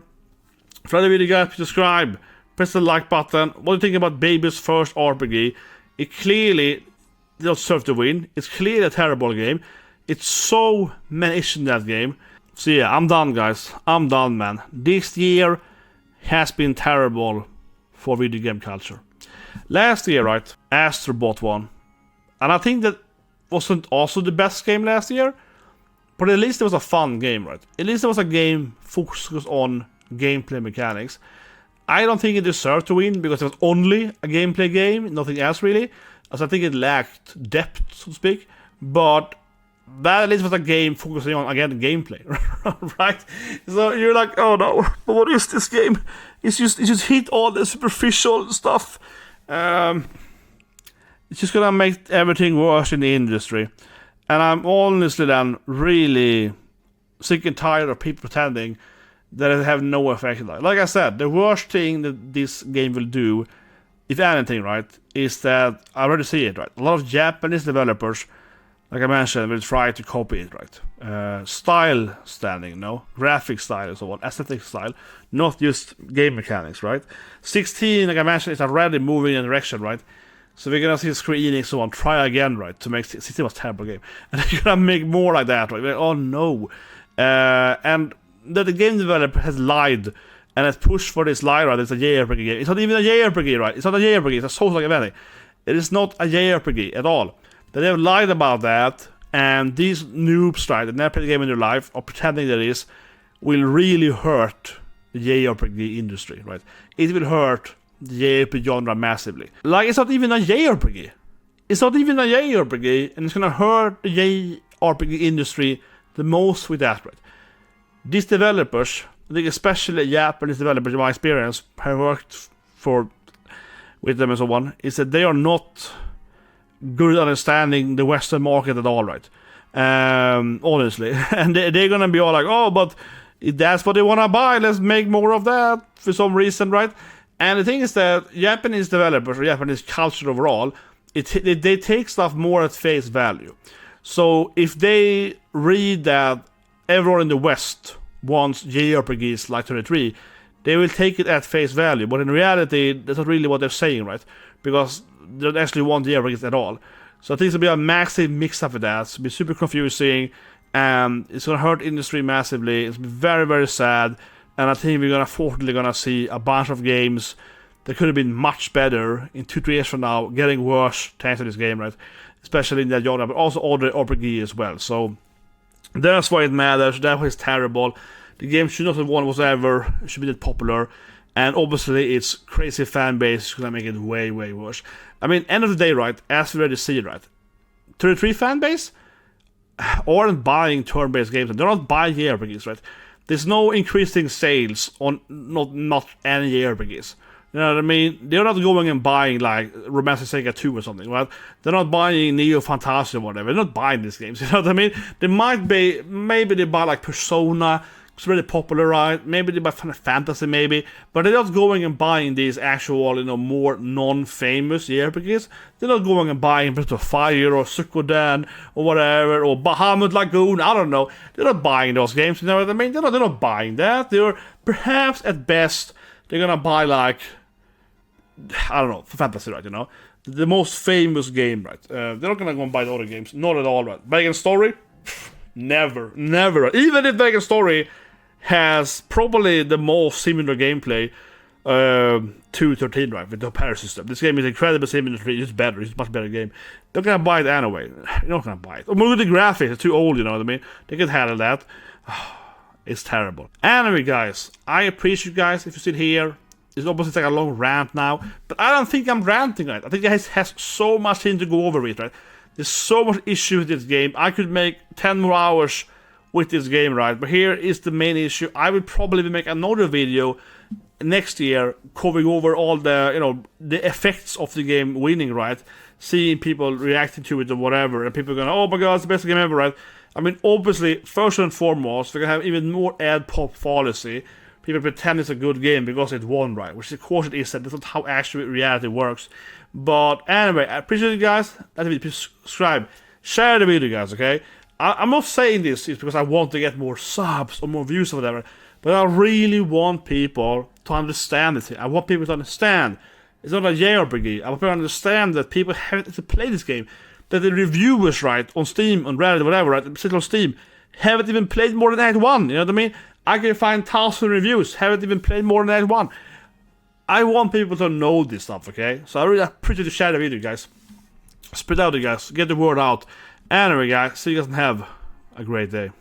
If you like the video, guys, subscribe, press the like button. What do you think about Baby's first RPG? It clearly doesn't serve to win. It's clearly a terrible game. It's so many issues in that game. So yeah, I'm done, guys. I'm done, man. This year has been terrible for video game culture. Last year, right, Astrobot won. And I think that wasn't also the best game last year, but at least it was a fun game, right? At least it was a game focused on gameplay mechanics. I don't think it deserved to win because it was only a gameplay game, nothing else really. As I think it lacked depth, so to speak. But that at least was a game focusing on, again, gameplay, right? So you're like, oh no, but what is this game? It's just hit all the superficial stuff. It's just gonna make everything worse in the industry. And I'm honestly then really sick and tired of people pretending that it have no effect. Like I said, the worst thing that this game will do, if anything, right, is that I already see it, right? A lot of Japanese developers like I mentioned, will try to copy it, right? Style standing, no? Graphic style and so on, aesthetic style, not just game mechanics, right? 16, like I mentioned, is already moving in a direction, right? So we're gonna see Square Enix so on try again, right? To make 16 was a terrible game. And they're gonna make more like that, right? Like, oh no. And the game developer has lied and has pushed for this lie, right? It's a JRPG game. It's not even a JRPG, right? It's not a JRPG, it's a soulslike event. It is not a JRPG at all. They have lied about that, and these noobs, right, that never played the game in their life, or pretending that it is, will really hurt the JRPG industry, right? It will hurt the JRPG genre massively. Like, it's not even a JRPG. It's not even a JRPG, and it's gonna hurt the JRPG industry the most with that, right? These developers, I think especially Japanese developers in my experience, have worked with them and so on, is that they are not good at understanding the Western market at all, right? Honestly. And they're gonna be all like, oh, but if that's what they wanna buy, let's make more of that for some reason, right? And the thing is that Japanese developers, or Japanese culture overall, they take stuff more at face value. So if they read that everyone in the West wants JRPGs like 33, they will take it at face value. But in reality, that's not really what they're saying, right? Because they don't actually want JRPGs at all. So I think it's going to be a massive mix-up with that. It's going to be super confusing, and it's going to hurt industry massively. It's going to be very, very sad. And I think we're unfortunately going to see a bunch of games that could have been much better in 2-3 years from now, getting worse thanks to this game, right? Especially in that genre, but also other RPG as well. So that's why it matters. That was terrible. The game should not have won whatever. It should be that popular. And obviously, its crazy fan base is going to make it way, way worse. I mean, end of the day, right, as we already see, right, 33 fan base aren't buying turn-based games. They're not buying JRPGs, right? There's no increasing sales on not any JRPGs. You know what I mean? They're not going and buying, like, Romantic Saga 2 or something, right? They're not buying Neo Fantasy or whatever. They're not buying these games, you know what I mean? They might be, maybe they buy, like, Persona. It's really popular, right? Maybe they buy Final Fantasy, maybe. But they're not going and buying these actual, you know, more non-famous JRPGs. They're not going and buying Breath of Fire or Suikoden or whatever, or Bahamut Lagoon, I don't know. They're not buying those games, you know what I mean? They're not buying that. They're, perhaps, at best, they're gonna buy, like, I don't know, for fantasy, right, you know? The most famous game, right? They're not gonna go and buy the other games. Not at all, right? Dragon Story? Never. Even if Dragon Story has probably the most similar gameplay to 13, right, with the Pair system. This game is incredibly similar to 3, it's better, it's a much better game. They're gonna buy it anyway. You're not gonna buy it. Or maybe the graphics are too old, you know what I mean? They can handle that. It's terrible. Anyway, guys, I appreciate you guys if you sit here. It's obviously like a long rant now, but I don't think I'm ranting, right? I think it has so much thing to go over with, right? There's so much issue with this game. I could make 10 more hours with this game, right? But here is the main issue. I will probably make another video next year covering over all the, you know, the effects of the game winning, right? Seeing people reacting to it or whatever, and people going, oh my god, it's the best game ever, right? I mean, obviously, first and foremost, we're gonna have even more ad pop fallacy. People pretend it's a good game because it won, right? Which of course it isn't. That's not how actually reality works. But anyway, I appreciate you guys. Let me please subscribe. Share the video, guys, okay? I'm not saying this because I want to get more subs or more views or whatever. But I really want people to understand this. I want people to understand it's not a JRPG. I want people to understand that people haven't to play this game. That the reviewers, right, on Steam, on Reddit, whatever, right, particularly on Steam, haven't even played more than Act 1. You know what I mean? I can find 1,000 reviews, haven't even played more than Act 1. I want people to know this stuff, okay? So I really appreciate you share the video, guys. Spread out, you guys. Get the word out. Anyway, guys, see you guys and have a great day.